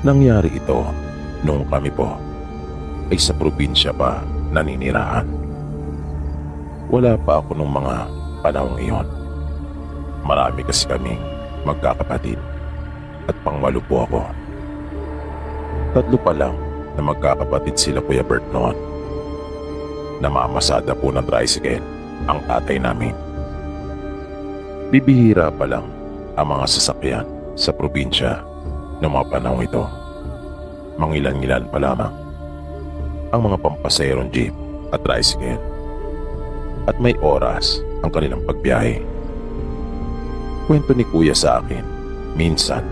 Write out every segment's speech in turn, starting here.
Nangyari ito nung kami po ay sa probinsya pa naninirahan. Wala pa ako nung mga panahong iyon. Marami kasi kaming magkakapatid at pangwalo po ako. 3 pa lang na magkakapatid sila Kuya Bert noon. Namamasada po ng tricycle ang tatay namin. Bibihira pa lang ang mga sasakyan sa probinsya noong mga panahong ito. Mangilan-ngilan pa lamang ang mga pampasayrong jeep at tricycle. At may oras ang kanilang pagbiyahe. Kwento ni Kuya sa akin, minsan,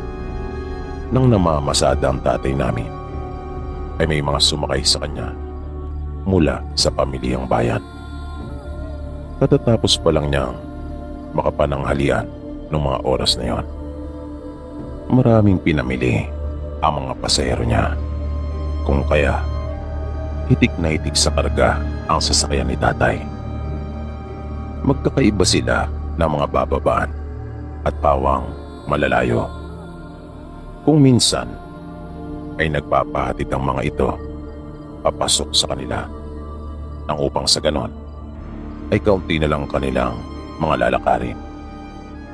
nang namamasada ang tatay namin, ay may mga sumakay sa kanya mula sa pamilyang bayan. Katatapos pa lang niyang makapananghalian noong mga oras na yon. Maraming pinamili ang mga pasahero niya. Kung kaya, hitik na hitik sa karga ang sasakyan ni tatay. Magkakaiba sila ng mga bababaan at pawang malalayo. Kung minsan ay nagpapahatid ang mga ito papasok sa kanila nang upang sa ganon ay kaunti na lang kanilang mga lalakarin.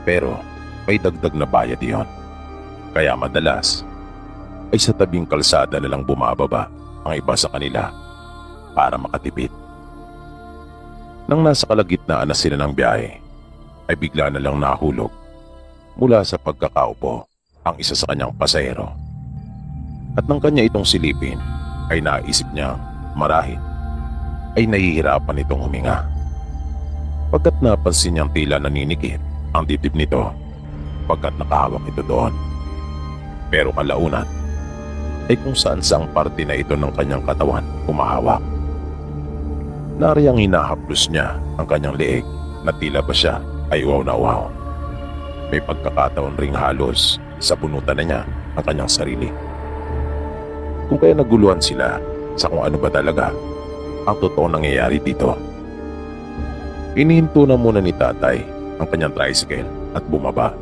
Pero may dagdag na bayad iyon. Kaya madalas ay sa tabing kalsada na lang bumababa ang iba sa kanila para makatipid. Nang nasa kalagitnaan na sila ng biyahe, ay bigla na lang nahulog mula sa pagkakaupo ang isa sa kanyang pasahero. At nang kanya itong silipin, ay naisip niyang marahil ay nahihirapan itong huminga. Pagkat napansin niyang tila naninikip ang dibdib nito pagkat nakahawak ito doon. Pero kalaunan ay kung saan saang parte na ito ng kanyang katawan humahawak. Nariyang hinahaplos niya ang kanyang leeg na tila ba siya ay uwaw na uwaw. May pagkakataon ring halos sa bunutan na niya ang kanyang sarili. Kung kaya naguluhan sila sa kung ano ba talaga ang totoong nangyayari dito. Inihinto na muna ni tatay ang kanyang tricycle at bumaba.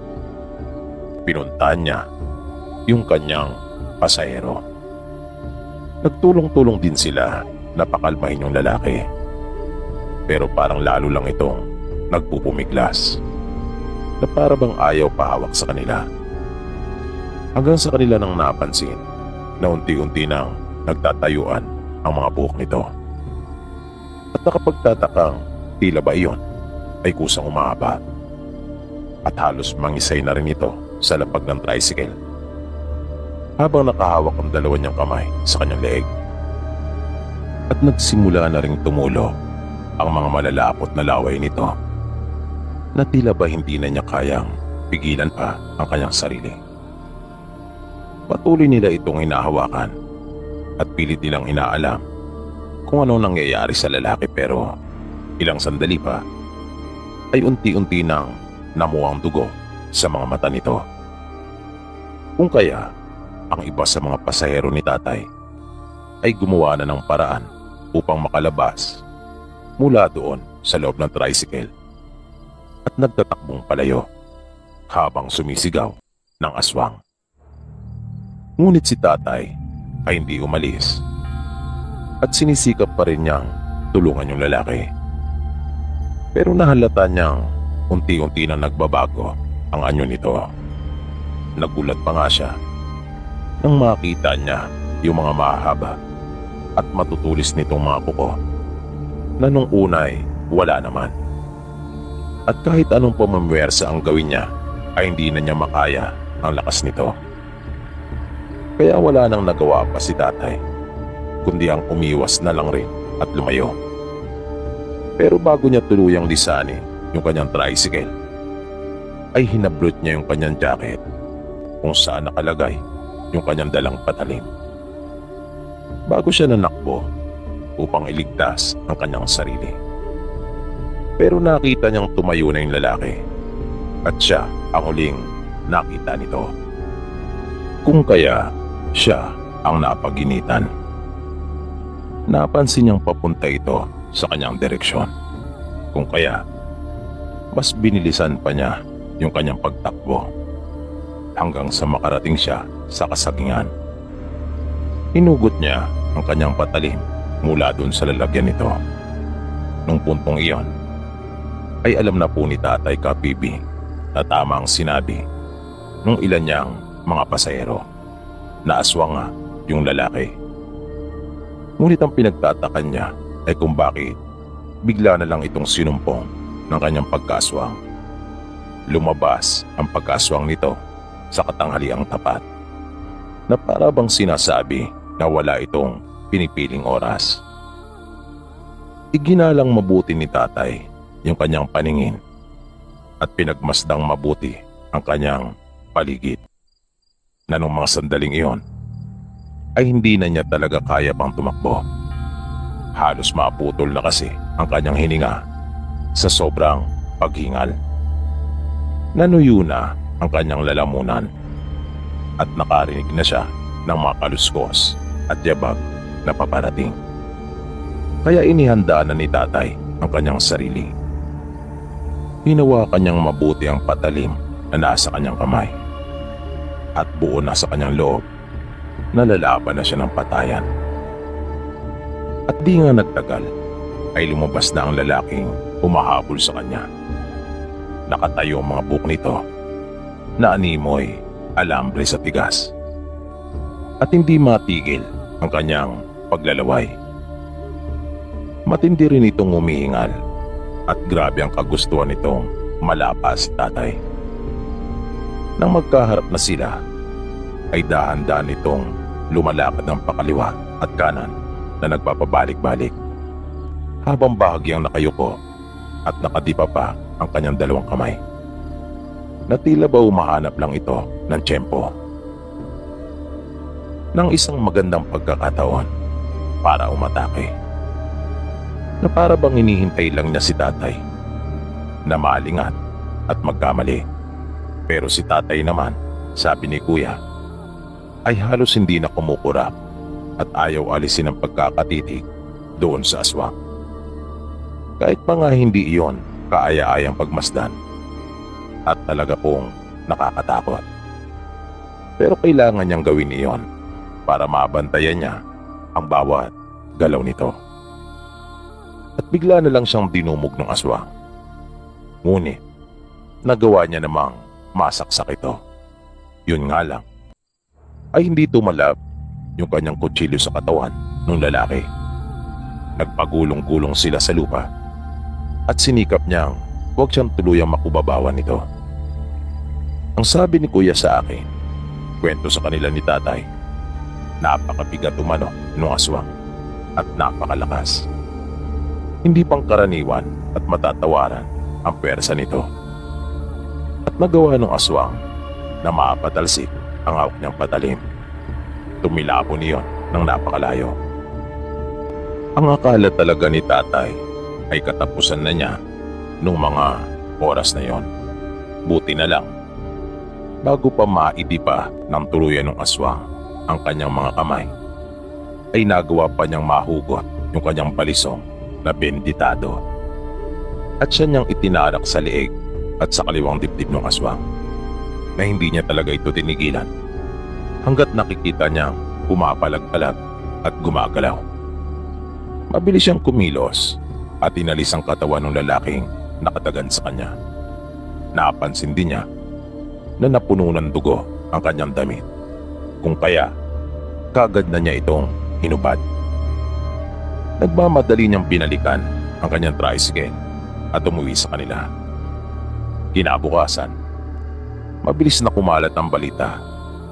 Pinuntahan niya yung kanyang pasahero. Nagtulong-tulong din sila na pakalmahin yung lalaki. Pero parang lalo lang itong nagpupumiglas na para bang ayaw pahawak sa kanila. Hanggang sa kanila nang napansin na unti-unti nang nagtatayuan ang mga buhok nito. At nakapagtatakang tila ba iyon ay kusang umahaba. At halos mangisay na rin ito sa lapag ng tricycle habang nakahawak ang dalawa niyang kamay sa kanyang leeg. At nagsimula na ring tumulo ang mga malalapot na laway nito na tila ba hindi na niya kayang pigilan pa ang kanyang sarili. Patuloy nila itong hinahawakan at pilit nilang inaalam kung ano nangyayari sa lalaki, pero ilang sandali pa ay unti-unti nang namuang dugo sa mga mata nito. Kung kaya ang iba sa mga pasahero ni tatay ay gumawa na ng paraan upang makalabas mula doon sa loob ng tricycle at nagtatakbong palayo habang sumisigaw ng aswang. Ngunit si tatay ay hindi umalis at sinisikap pa rin niyang tulungan yung lalaki. Pero nahalata niyang unti-unti na nagbabago ang anyo nito. Nagulat pa nga siya nang makita niya yung mga mahahaba at matutulis nitong mga kuko na nung unay wala naman. At kahit anong pamamwersa ang gawin niya ay hindi na niya makaya ang lakas nito. Kaya wala nang nagawa pa si tatay kundi ang umiwas na lang rin at lumayo. Pero bago niya tuluyang lisanin yung kanyang tricycle ay hinablot niya yung kanyang jacket kung saan nakalagay yung kanyang dalang patalim. Bago siya nanakbo upang iligtas ang kanyang sarili. Pero nakita niyang tumayo na yung lalaki at siya ang huling nakita nito. Kung kaya siya ang napaginitan. Napansin niyang papunta ito sa kanyang direksyon. Kung kaya mas binilisan pa niya yung kanyang pagtakbo hanggang sa makarating siya sa kasagingan Hinugot niya ang kanyang patalim mula doon sa lalagyan nito. Nung puntong iyon, ay alam na po ni Tatay Kapibi na tama ang sinabi nung ilan niyang mga pasahero na aswang nga yung lalaki. Ngunit ang pinagtatakan niya ay kung bakit bigla na lang itong sinumpong ng kanyang pagkaswang. Lumabas ang pagkaswang nito sa katanghaliang tapat na para bang sinasabi na wala itong pinipiling oras. Iginalang mabuti ni Tatay yung kanyang paningin at pinagmasdang mabuti ang kanyang paligid na nung mga sandaling iyon ay hindi na niya talaga kaya pang tumakbo. Halos maputol na kasi ang kanyang hininga sa sobrang paghingal. Nanuyo na ang kanyang lalamunan at nakarinig na siya ng mga kaluskos at yabag na paparating. Kaya inihanda na ni Tatay ang kanyang sarili. Hinawakan niyang mabuti ang patalim na nasa kanyang kamay at buo na sa kanyang loob na lalaban na siya ng patayan. At di nga nagtagal ay lumabas na ang lalaking humahabol sa kanya. Nakatayo ang mga buhok nito na animoy alambre sa tigas at hindi matigil ang kanyang paglalaway. Matindi rin itong humihingal at grabe ang kagustuhan nitong malapas si Tatay. Nang magkaharap na sila, ay dahan-dahan nitong lumalakad ng pakaliwa at kanan na nagpapabalik-balik habang bahagyang nakayuko at nakadipa pa ang kanyang dalawang kamay na tila ba umahanap lang ito ng tiyempo ng isang magandang pagkakataon para umatake, na para bang hinihintay lang niya si Tatay na maalingat at magkamali. Pero si Tatay naman, sabi ni Kuya, ay halos hindi na kumukurap at ayaw alisin ang pagkakatitig doon sa aswang. Kahit pa nga hindi iyon kaaya-ayang pagmasdan at talaga pong nakakatakot. Pero kailangan niyang gawin iyon para mabantayan niya ang bawat galaw nito. At bigla na lang siyang dinumog ng aswang. Ngunit nagawa niya namang masaksak ito. Yun nga lang, ay hindi tumalab yung kanyang kutsilyo sa katawan ng lalaki. Nagpagulong-gulong sila sa lupa at sinikap niyang huwag siyang tuluyang makubabawan nito. Ang sabi ni Kuya sa akin, kwento sa kanila ni Tatay, napakabigat umano ng aswang at napakalakas. Hindi pangkaraniwan at matatawaran ang pwersa nito. At nagawa ng aswang na mapatalsik ang hawak niyang patalim. Tumilapon niyon ng napakalayo. Ang akala talaga ni Tatay ay katapusan na niya nung mga oras na yon. Buti na lang, bago pa maidipa ng tuluyan ng aswang ang kanyang mga kamay, ay nagawa pa niyang mahugot yung kanyang balisong na benditado. At siya niyang itinarak sa leeg at sa kaliwang dibdib ng aswang na hindi niya talaga ito tinigilan hanggat nakikita niyang pumapalag-palag at gumagalaw. Mabilis siyang kumilos at inalis ang katawan ng lalaking nakatagan sa kanya. Napansin din niya na napuno ng dugo ang kanyang damit, kung kaya kagad na niya itong hinubad. Nagmamadali niyang binalikan ang kanyang tricycle at umuwi sa kanila. Kinabukasan, mabilis na kumalat ang balita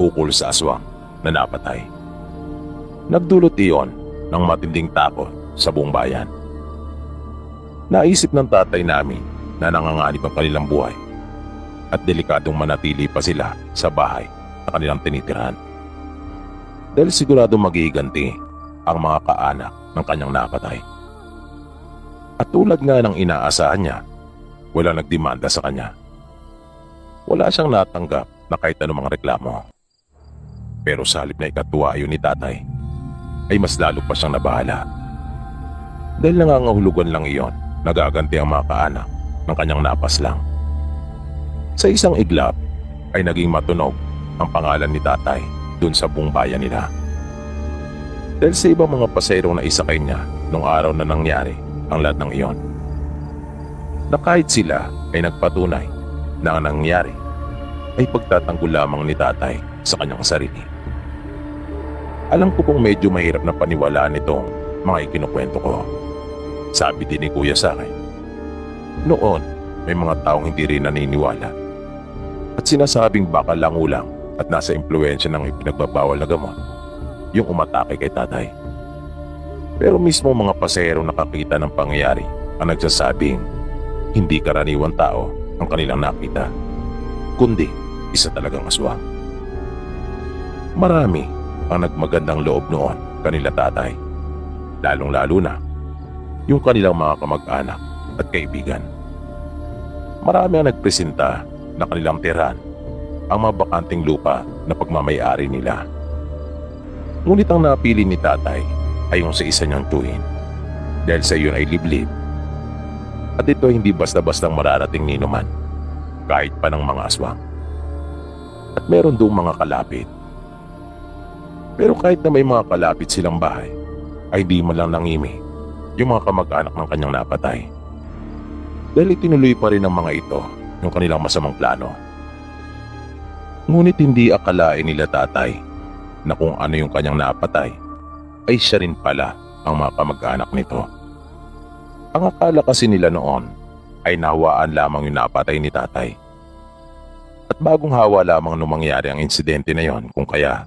ukol sa aswang na napatay. Nagdulot iyon ng matinding takot sa buong bayan. Naisip ng Tatay namin na nanganganib ang kanilang buhay at delikadong manatili pa sila sa bahay na kanilang tinitirahan, dahil sigurado magiganti ang mga kaanak ng kanyang napatay. At tulad nga ng inaasahan niya, wala nagdemanda sa kanya. Wala siyang natanggap na kahit anumang reklamo. Pero sa halip na ikatuwa yun ni Tatay, ay mas lalo pa siyang nabahala. Dahil nangangahulugan lang iyon, nagaganti ang mga kaanak ng kanyang napaslang. Sa isang iglap ay naging matunog ang pangalan ni Tatay dun sa buong bayan nila. Dahil sa ibang mga pasahero na isakay niya nung araw na nangyari ang lahat ng iyon. Na kahit sila ay nagpatunay na ang nangyari ay pagtatanggol lamang ni tatay sa kanyang sarili. Alam ko pong medyo mahirap na paniwalaan itong mga ikinukwento ko. Sabi din ni Kuya sa akin, noon may mga taong hindi rin naniniwala at sinasabing baka langulang at nasa impluensya ng ipinagbabawal na gamot yung umatake kay tatay. Pero mismo mga pasahero nakakita ng pangyayari ang nagsasabing hindi karaniwang tao ang kanilang nakita, kundi isa talagang aswang. Marami ang nagmagandang loob noon kanila tatay, lalong-lalo na yung kanilang mga kamag-anak at kaibigan. Marami ang nagpresenta na kanilang tirahan ang mga bakanting lupa na pagmamay-ari nila. Ngunit ang napili ni tatay ay yung sa isa niyang tuwin dahil sa iyon ay liblib. At ito hindi basta-bastang mararating nino man, kahit pa ng mga aswang. At meron doong mga kalapit. Pero kahit na may mga kalapit silang bahay, ay di man lang nangimi yung mga kamag-anak ng kanyang napatay. Dahil itinuloy pa rin ng mga ito yung kanilang masamang plano. Ngunit hindi akalain nila tatay na kung ano yung kanyang napatay, ay siya rin pala ang mga kamag-anak nito. Ang akala kasi nila noon ay nahawaan lamang yung napatay ni tatay. At bagong hawa lamang nung mangyari ang insidente na yon, kung kaya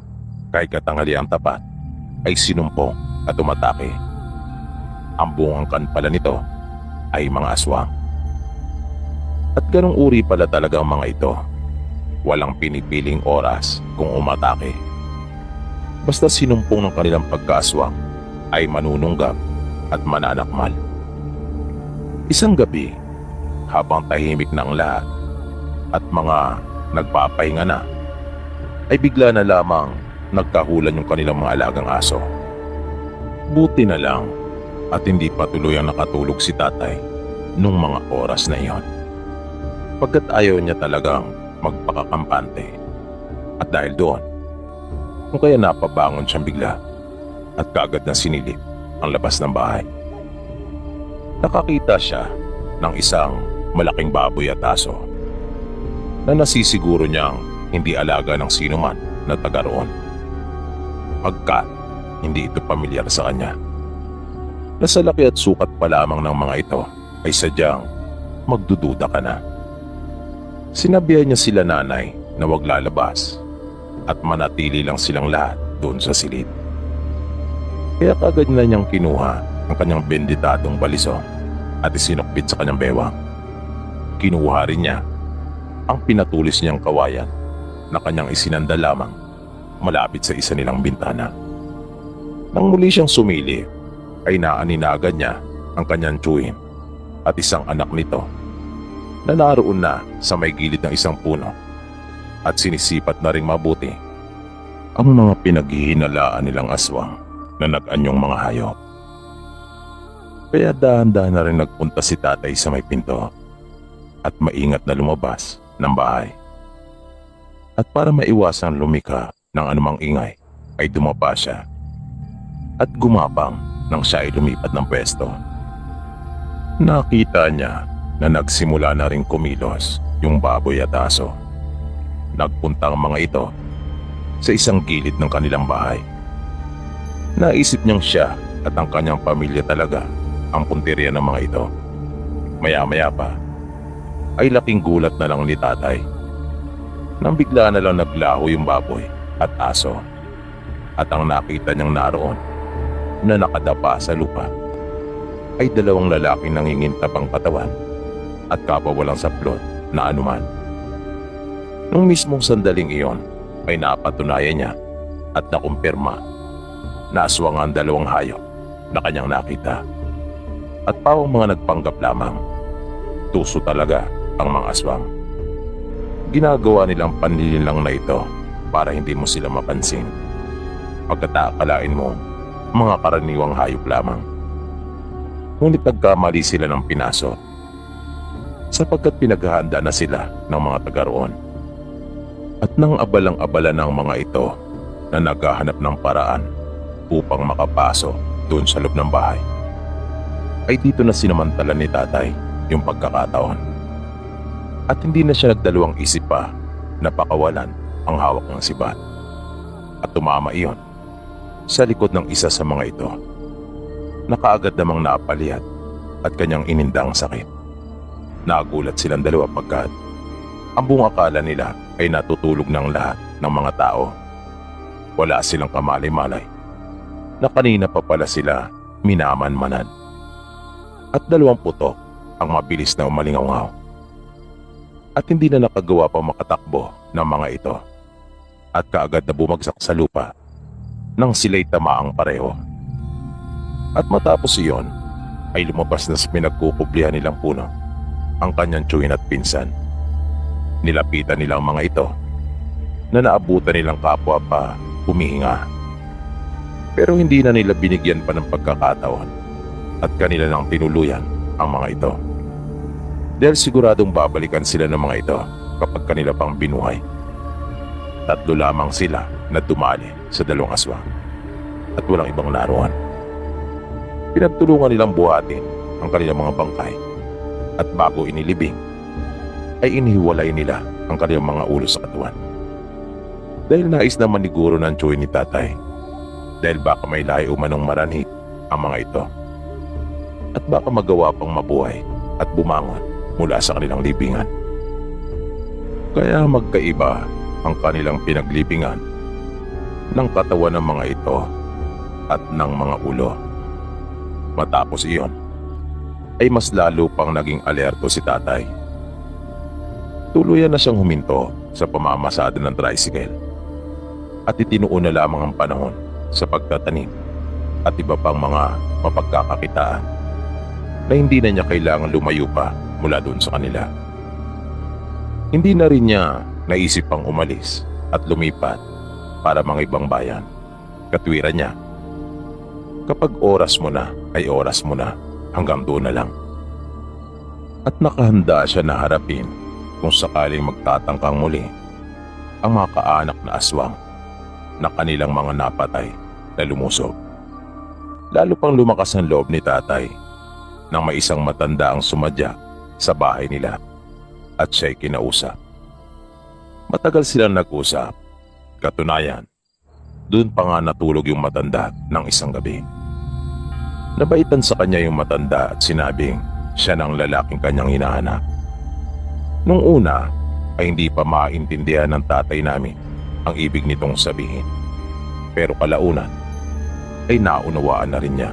kahit katanghaliang tapat ay sinumpong at umatake. Ang bungangkan pala nito ay mga aswang. At ganong uri pala talaga ang mga ito. Walang pinipiling oras kung umatake. Basta sinumpong ng kanilang pagkaaswang ay manununggab at mananakmal. Isang gabi, habang tahimik na ang lahat at mga nagpapahinga na, ay bigla na lamang nagkahulan yung kanilang mga alagang aso. Buti na lang at hindi pa tuluyang nakatulog si tatay nung mga oras na iyon. Pagkat ayaw niya talagang magpakakampante. At dahil doon, kung kaya napabangon siyang bigla at kaagad na sinilip ang labas ng bahay. Nakakita siya ng isang malaking baboy at aso na nasisiguro niyang hindi alaga ng sino man na taga roon, pagkat hindi ito pamilyar sa kanya. Nasa laki at sukat pa lamang ng mga ito ay sadyang magdududa ka na. Sinabihan niya sila nanay na wag lalabas at manatili lang silang lahat doon sa silid. Kaya kagad na niyang kinuha ang kanyang benditadong balisong at isinukbit sa kanyang bewang. Kinuha rin niya ang pinatulis niyang kawayan na kanyang isinanda lamang malapit sa isa nilang bintana. Nang muli siyang sumili, ay naaninagan niya ang kanyang tiyuhin at isang anak nito na naroon na sa may gilid ng isang puno at sinisipat na ring mabuti ang mga pinaghihinalaan nilang aswang na nag-anyong mga hayop. Kaya dahan-dahan na rin nagpunta si tatay sa may pinto at maingat na lumabas ng bahay. At para maiwasang lumika ng anumang ingay, ay dumapa siya at gumapang nang siya ay lumipat ng pwesto. Nakita niya na nagsimula na rin kumilos yung baboy at aso. Nagpunta ang mga ito sa isang gilid ng kanilang bahay. Naisip niyang siya at ang kanyang pamilya talaga ang punteriya ng mga ito. Maya-maya pa ay laking gulat na lang ni tatay nang bigla na lang naglaho yung baboy at aso at ang nakita niyang naroon na nakadapa sa lupa ay dalawang lalaking nangingintabang katawan at kapawalang saplot na anuman. Nung mismong sandaling iyon ay napatunayan niya at nakumpirma na aswang ang dalawang hayop na kanyang nakita. At pawang mga nagpanggap lamang, tuso talaga ang mga aswang. Ginagawa nilang panlilinlang na ito para hindi mo sila mapansin. Pagkataakalain mo, mga karaniwang hayop lamang. Ngunit nagkamali sila ng pinaso sapagkat pinaghahanda na sila ng mga taga roon. At nang abalang-abala ng mga ito na naghahanap ng paraan upang makapasok doon sa loob ng bahay, ay dito na sinamantala ni tatay yung pagkakataon. At hindi na siya nagdalawang isip pa na pakawalan ang hawak ng sibat. At tumama iyon sa likod ng isa sa mga ito na kaagad namang napaliyat at kanyang inindang sakit. Nagulat silang dalawa pagkat ang buong akala nila ay natutulog ng lahat ng mga tao. Wala silang kamalay-malay na kanina pa pala sila minaman-manan. At 2 putok ang mabilis na umalingaw-ngaw. At hindi na nakagawa pang makatakbo ng mga ito at kaagad na bumagsak sa lupa nang sila'y tamaang pareho. At matapos iyon ay lumabas na sa pinagkukublihan nilang puno ang kanyang tiyuhin at pinsan. Nilapitan nilang mga ito na naabutan nilang kapwa pa humihinga. Pero hindi na nila binigyan pa ng pagkakataon at kanila nang tinuluyan ang mga ito. Dahil siguradong babalikan sila ng mga ito kapag kanila pang binuhay. 3 lamang sila na dumali sa 2 aswang at walang ibang naroon. Pinagtulungan nilang buhatin ang kanilang mga bangkay at bago inilibing ay inihiwalay nila ang kanilang mga ulo sa katawan. Dahil nais na maniguro ng tiyuhin ni tatay dahil baka may lahi umanong maranhit ang mga ito at baka magawa pang mabuhay at bumangon mula sa kanilang libingan. Kaya magkaiba ang kanilang pinaglibingan ng katawan ng mga ito at ng mga ulo. Matapos iyon, ay mas lalo pang naging alerto si tatay. Tuluyan na siyang huminto sa pamamasada ng tricycle at itinuon na lamang ang panahon sa pagtatanim at iba pang mga mapagkakakitaan na hindi na niya kailangan lumayo pa mula doon sa kanila. Hindi na rin niya naisip pang umalis at lumipat para mga ibang bayan. Katwiran niya, kapag oras mo na ay oras mo na, hanggang doon na lang. At nakahanda siya na harapin kung sakaling magtatangkang muli ang mga kaanak na aswang na kanilang mga napatay na lumusog. Lalo pang lumakas ang loob ni tatay nang may isang matanda ang sumadya sa bahay nila at siya'y kinausap. Matagal silang nag-usap. Katunayan, doon pa nga natulog yung matanda ng isang gabi. Nabaitan sa kanya yung matanda at sinabing siya ng lalaking kanyang hinahanap. Nung una ay hindi pa maintindihan ng tatay namin ang ibig nitong sabihin. Pero kalaunan ay naunawaan na rin niya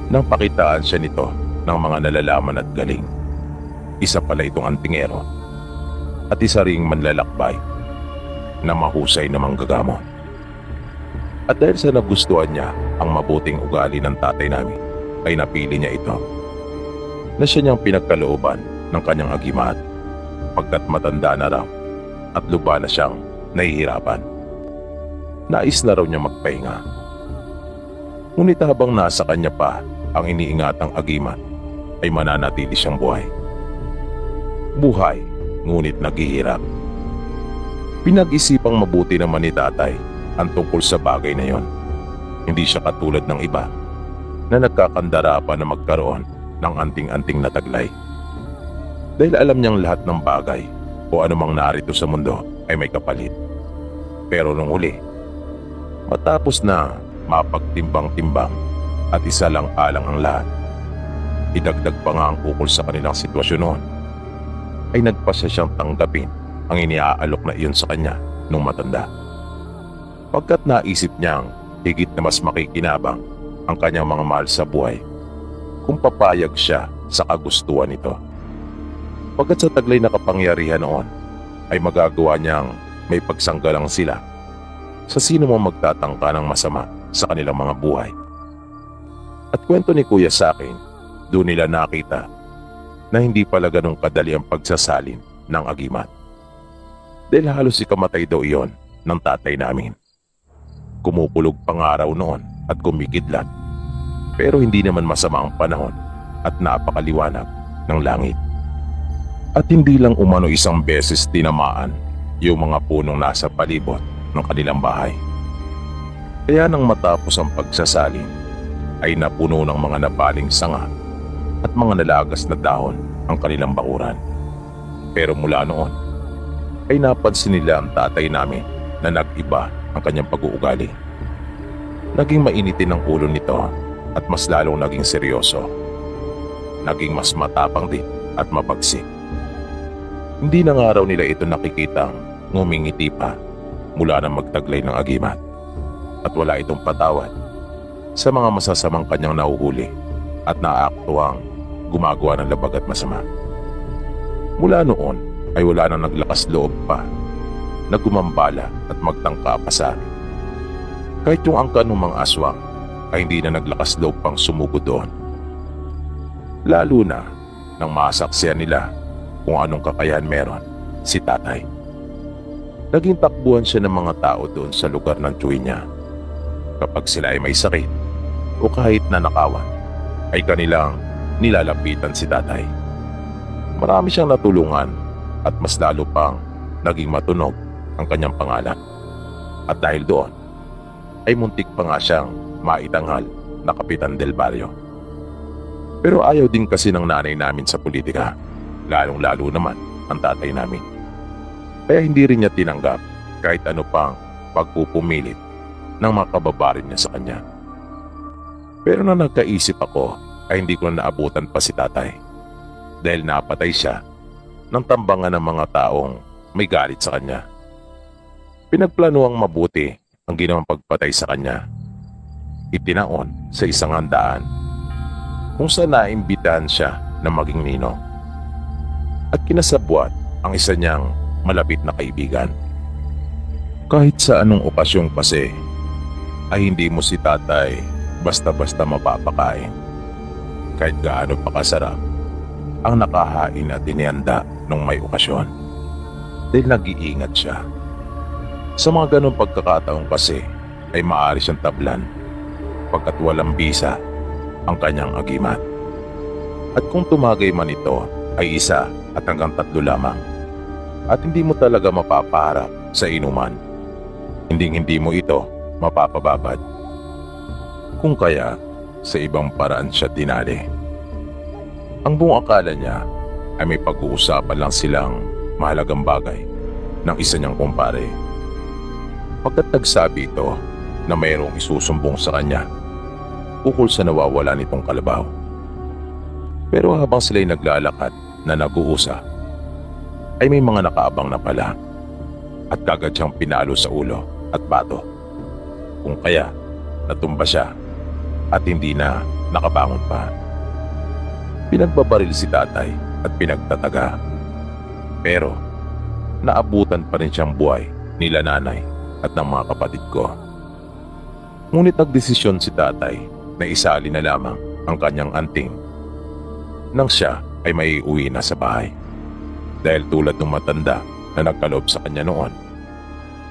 nang pakitaan siya nito ng mga nalalaman at galing. Isa pala itong antingero at isa ring manlalakbay na mahusay na manggagamot. At dahil sa nagustuhan niya ang mabuting ugali ng tatay namin, ay napili niya ito na siya niyang pinagkalooban ng kanyang agimat pagkat matanda na raw at luba na siyang nahihirapan. Nais na raw niya magpahinga. Ngunit habang nasa kanya pa ang iniingatang agimat, ay mananatili siyang buhay. Buhay, ngunit naghihirap. Pinag-isipang mabuti naman ni tatay ang tungkol sa bagay na yon. Hindi siya katulad ng iba na nagkakandara pa na magkaroon ng anting-anting na taglay. Dahil alam niyang lahat ng bagay o anumang narito sa mundo ay may kapalit. Pero nung huli, matapos na mapagtimbang-timbang at isa lang alang ang lahat, idagdag pa nga ang ukol sa kanilang sitwasyon noon, ay nagpasya siyang tanggapin ang iniaalok na iyon sa kanya nung matanda. Pagkat naisip niyang higit na mas makikinabang ang kanyang mga mahal sa buhay kung papayag siya sa kagustuhan nito. Pagkat sa taglay na kapangyarihan noon ay magagawa niyang may pagsanggalang sila sa sino mang magtatangka ng masama sa kanilang mga buhay. At kwento ni Kuya sa akin, doon nila nakita na hindi pala ganong kadali ang pagsasalin ng agimat. Dahil halos ikamatay daw iyon ng tatay namin. Kumupulog pang araw noon at kumikidlat, pero hindi naman masama ang panahon at napakaliwanag ng langit. At hindi lang umano isang beses tinamaan yung mga punong nasa palibot ng kanilang bahay. Kaya nang matapos ang pagsasalin ay napuno ng mga nabaling sanga at mga nalagas na dahon ang kanilang bakuran. Pero mula noon ay napansin nila ang tatay namin na nag-iba ang kanyang pag-uugali. Naging mainitin ang ulo nito at mas lalong naging seryoso. Naging mas matapang din at mapagsik. Hindi na nga raw nila ito nakikitang ngumingiti pa mula nang magtaglay ng agimat. At wala itong patawad sa mga masasamang kanyang nahuhuli at naaktuang gumagawa ng labag at masama. Mula noon ay wala nang naglakas loob pa na gumambala at magtangka pa sa amin. Kahit yung angkan ng mga aswang ay hindi na naglakas loob pang sumugod doon. Lalo na nang masaksiyan nila kung anong kakayahan meron si tatay. Naging takbuhan siya ng mga tao doon sa lugar ng tsuhi niya. Kapag sila ay may sakit o kahit nanakawan, ay kanilang nilalapitan si tatay. Marami siyang natulungan at mas lalo pang naging matunog ang kanyang pangalan. At dahil doon, ay muntik pa nga siyang maitanghal na Kapitan del Barrio. Pero ayaw din kasi ng nanay namin sa politika, lalong-lalo naman ang tatay namin. Kaya hindi rin niya tinanggap kahit ano pang pagpupumilit ng mga kababarin niya sa kanya. Pero nang nagkaisip ako ay hindi ko na naabutan pa si tatay dahil napatay siya ng tambangan ng mga taong may galit sa kanya. Pinagplanuang mabuti ang ginawang pagpatay sa kanya. Itinaon sa isang handaan kung saan naimbitahan siya na maging ninong at kinasabwat ang isa niyang malapit na kaibigan. Kahit sa anong okasyon kasi ay hindi mo si tatay basta-basta mapapakain. Kahit gaano pa kasarap ang nakahain at inihanda nung may okasyon. Dahil nag-iingat siya. Sa mga ganong pagkakataon kasi ay maaari siyang tablan pagkat walang bisa ang kanyang agimat. At kung tumagay man ito ay isa at hanggang 3 lamang. At hindi mo talaga mapapaharap sa inuman. Hindi mo ito mapapababad. Kung kaya, sa ibang paraan siya tinali. Ang buong akala niya ay may pag-uusapan lang silang mahalagang bagay ng isa niyang kumpare. Pagkat nagsabi ito na mayroong isusumbong sa kanya ukol sa nawawala nitong kalabaw. Pero habang sila'y naglalakad na nag-uusap, ay may mga nakaabang na pala at kagad siyang pinalo sa ulo at bato. Kung kaya, natumba siya at hindi na nakabangon pa. Pinagbabaril si tatay at pinagtataga. Pero naabutan pa rin siyang buhay nila nanay at ng mga kapatid ko. Ngunit nagdesisyon si tatay na isali na lamang ang kanyang anting nang siya ay maiuwi na sa bahay. Dahil tulad ng matanda na nagkaloob sa kanya noon,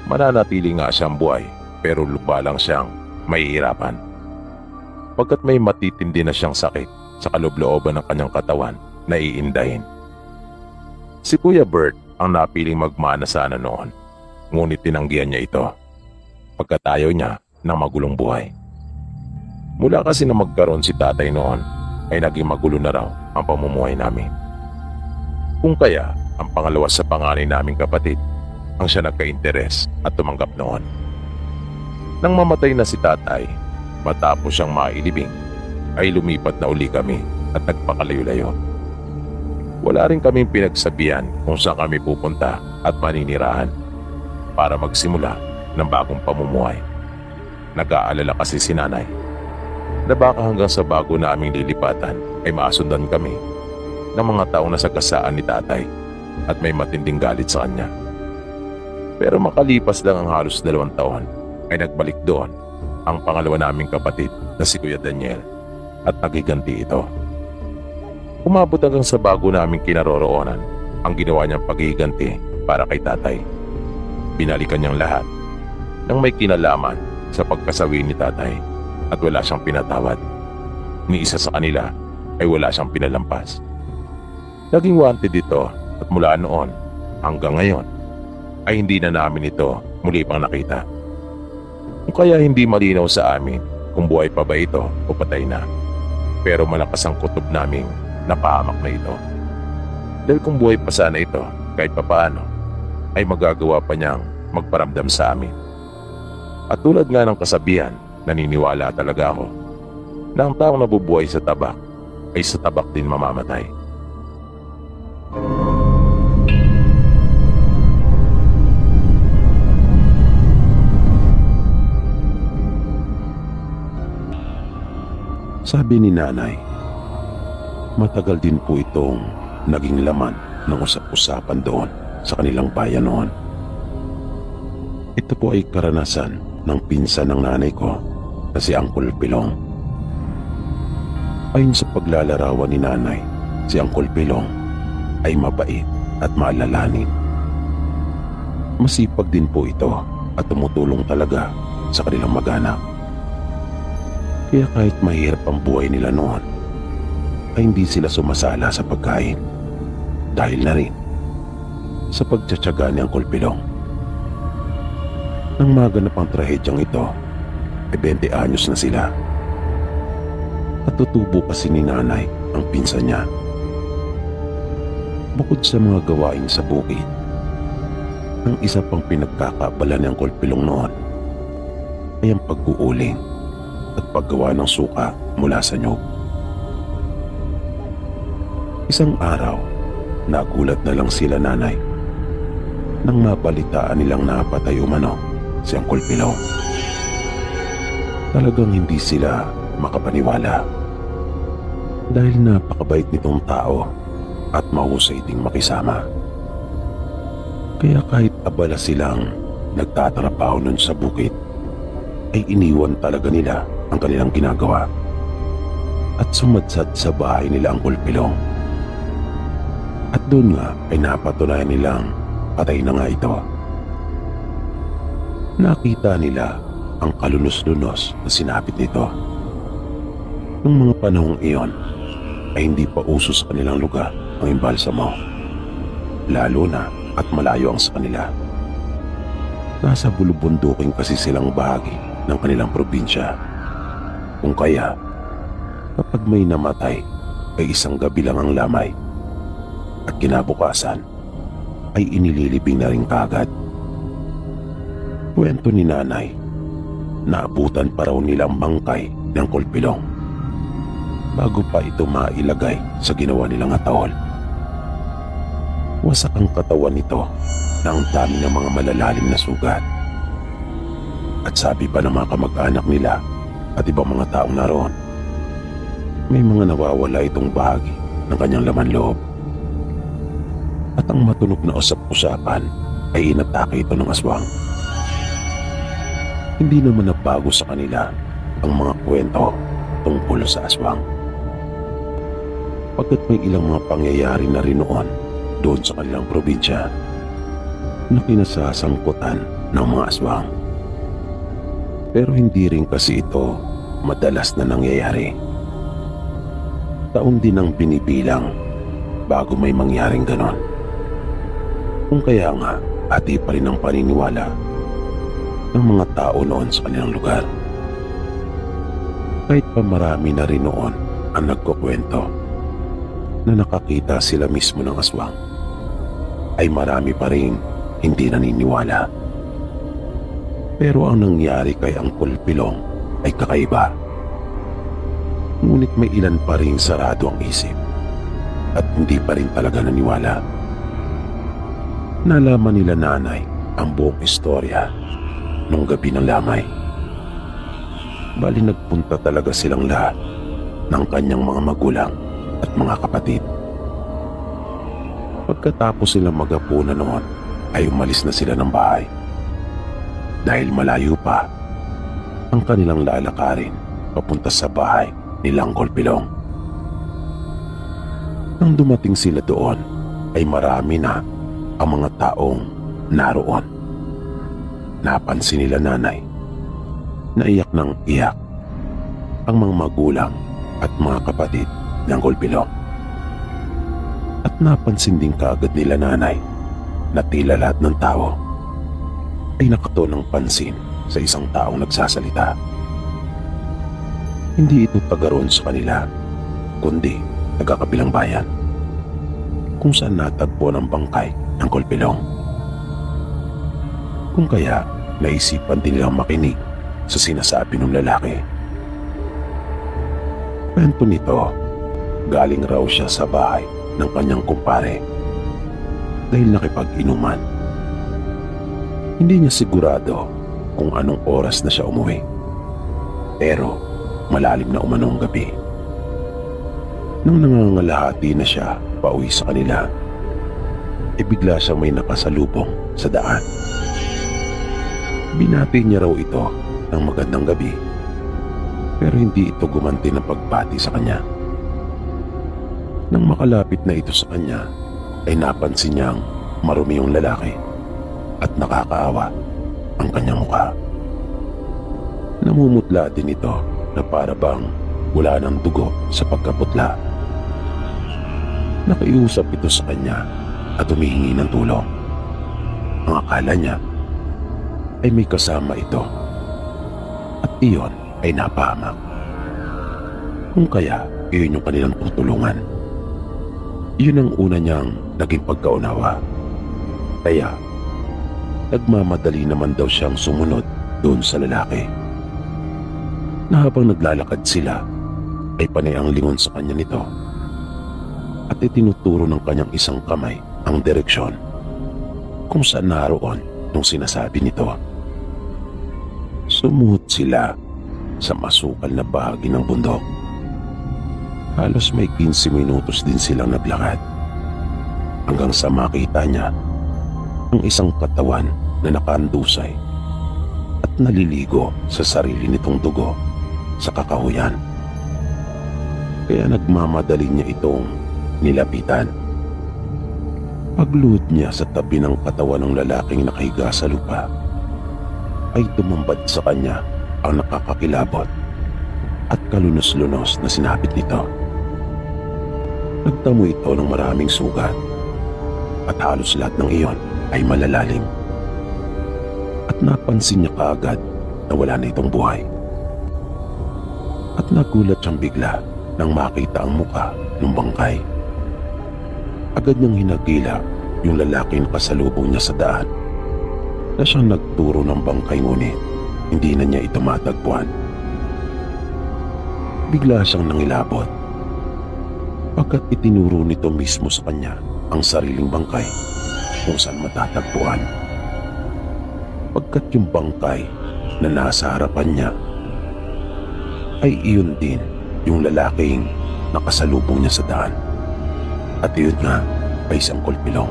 mananatili nga siyang buhay pero lupa lang siyang mahihirapan. Pagkat may matitindi na siyang sakit sa kaloob-looban ng kanyang katawan na iindahin. Si Kuya Bert ang napiling magmana sana noon, ngunit tinanggihan niya ito pagkat ayaw niya ng magulong buhay. Mula kasi na magkaroon si tatay noon ay naging magulo na raw ang pamumuhay namin. Kung kaya ang pangalawa sa panganay naming kapatid ang siya nagka-interes at tumanggap noon. Nang mamatay na si tatay, matapos siyang mailibing, ay lumipat na uli kami at nagpakalayo-layo. Wala rin kaming pinagsabihan kung saan kami pupunta at maninirahan para magsimula ng bagong pamumuhay. Nag-aalala kasi si nanay na baka hanggang sa bago naming lilipatan ay maasundan kami ng mga taong nasagasaan ni tatay at may matinding galit sa kanya. Pero makalipas lang ang halos 2 taon ay nagbalik doon ang pangalawa naming kapatid na si Kuya Daniel at nagiganti ito. Umabot hanggang sa bago naming kinaroroonan ang ginawa niyang paghiganti para kay tatay. Binalikan niyang lahat ng may kinalaman sa pagkasawi ni tatay at wala siyang pinatawad. Ni isa sa kanila ay wala siyang pinalampas. Naging wanted ito at mula noon hanggang ngayon ay hindi na namin ito muli pang nakita. Kung kaya hindi malinaw sa amin kung buhay pa ba ito o patay na. Pero malakas ang kutob naming napahamak na ito. Dahil kung buhay pa sana ito, kahit papaano, ay magagawa pa niyang magparamdam sa amin. At tulad nga ng kasabihan, naniniwala talaga ako na ang taong nabubuhay sa tabak ay sa tabak din mamamatay. Sabi ni nanay, matagal din po itong naging laman ng usap-usapan doon sa kanilang bayan noon. Ito po ay karanasan ng pinsan ng nanay ko na si Uncle Pilong. Ayon sa paglalarawan ni nanay, si Uncle Pilong ay mabait at maalalahanin. Masipag din po ito at tumutulong talaga sa kanilang mag-anak. Kaya kahit mahirap ang buhay nila noon, ay hindi sila sumasala sa pagkain dahil na rin sa pagtsatsaga ni Uncle Pilong. Nang maganap ang trahedyang ito, ay 20 anyos na sila. At tutubo kasi ni nanay ang pinsan niya. Bukod sa mga gawain sa bukid, ang isa pang pinagkakabala ni Uncle Pilong noon ay ang pag-uuling at paggawa ng suka mula sa nyug. Isang araw, nagulat na lang sila nanay nang mabalitaan nilang napatay umano si Uncle Pilong. Talagang hindi sila makapaniwala dahil napakabait nitong tao at mahusay ding makisama. Kaya kahit abala silang nagtatrabaho nun sa bukid, ay iniwan talaga nila ang kanilang ginagawa at sumadsad sa bahay nila Uncle Pilong. At doon nga ay napatunayan nilang patay na nga ito. Nakita nila ang kalunos-lunos na sinapit nito. Noong mga panahong iyon ay hindi pa uso sa kanilang lugar ang imbalsamo, lalo na at malayo ang sa kanila. Nasa bulubundukin kasi silang bahagi ng kanilang probinsya. Kung kaya, kapag may namatay ay isang gabi lang ang lamay at kinabukasan ay inililibing na rin kaagad. Kwento ni nanay, naabutan pa raw nilang bangkay ng Uncle Pilong bago pa ito mailagay sa ginawa nilang ataol. Wasak ang katawan nito na ang dami ng mga malalalim na sugat. At sabi pa ng mga kamag-anak nila at ibang mga taong naroon, may mga nawawala itong bahagi ng kanyang laman loob. At ang matunog na usap-usapan ay inatake ito ng aswang. Hindi naman nabago sa kanila ang mga kwento tungkol sa aswang. Pagkat may ilang mga pangyayari na rin noon doon sa kanilang probinsya na kinasasangkutan ng mga aswang. Pero hindi rin kasi ito madalas na nangyayari. Taon din ang binibilang bago may mangyaring ganon. Kung kaya nga, ati pa rin ang paniniwala ng mga tao noon sa kanilang lugar. Kahit pa marami na rin noon ang nagkukwento na nakakita sila mismo ng aswang, ay marami pa rin hindi naniniwala. Pero ang nangyari kay Uncle Pilong ay kakaiba. Ngunit may ilan pa rin sarado ang isip at hindi pa rin talaga naniwala. Nalaman nila nanay ang buong istorya nung gabi ng lamay. Bali nagpunta talaga silang lahat ng kanyang mga magulang at mga kapatid. Pagkatapos silang maghapunan noon ay umalis na sila ng bahay dahil malayo pa ang kanilang lalakarin papunta sa bahay ni Uncle Pilong. Nang dumating sila doon ay marami na ang mga taong naroon. Napansin nila nanay na iyak ng iyak ang mga magulang at mga kapatid ni Uncle Pilong. At napansin din kaagad nila nanay na tila lahat ng tao ay nakatuon ng pansin sa isang taong nagsasalita. Hindi ito taga roon sa kanila, kundi taga-kabilang bayan, kung saan natagpo ng bangkay ng Kulpilong. Kung kaya naisipan din nilang makinig sa sinasabi ng lalaki. Kwento nito, galing raw siya sa bahay ng kanyang kumpare dahil nakipag-inuman. Hindi niya sigurado kung anong oras na siya umuwi, pero malalim na umanong gabi. Nang nangangalahati na siya pauwi sa kanila, bigla siyang may nakasalubong sa daan. Binati niya raw ito ng magandang gabi, pero hindi ito gumanti ng pagbati sa kanya. Nang makalapit na ito sa kanya, ay napansin niyang marumi yung lalaki at nakakaawa ang kanyang mukha. Namumutla din ito na para bang wala ng dugo sa pagkaputla. Nakiusap ito sa kanya at humihingi ng tulong. Ang akala niya ay may kasama ito at iyon ay napahamak. Kung kaya iyon yung kanilang tutulungan. Iyon ang una niyang naging pagkaunawa. Kaya nagmamadali naman daw siyang sumunod doon sa lalaki, na habang naglalakad sila ay panay ang lingon sa kanya nito at itinuturo ng kanyang isang kamay ang direksyon kung saan naroon nung sinasabi nito. Sumuot sila sa masukal na bahagi ng bundok. Halos may 15 minutos din silang naglakad hanggang sa makita niya ang isang katawan na nakaandusay at naliligo sa sarili nitong dugo sa kakahuyan. Kaya nagmamadali niya itong nilapitan. Pagluhod niya sa tabi ng katawan ng lalaking nakahiga sa lupa, ay tumambad sa kanya ang nakakakilabot at kalunos-lunos na sinapit nito. Nagtamo ito ng maraming sugat at halos lahat ng iyon ay malalalim. At napansin niya kaagad na wala na itong buhay. At nagulat siyang bigla nang makita ang muka ng bangkay. Agad niyang hinagila yung lalaking nakasalubong niya sa daan na siyang nagturo ng bangkay, ngunit hindi na niya ito matagpuan. Bigla siyang nangilabot pagkat itinuro nito mismo sa kanya ang sariling bangkay kung saan matatagpuan. Pagkat yung bangkay na nasa harapan niya ay iyon din yung lalaking nakasalubong niya sa daan. At iyon nga ay isang Kulpilong.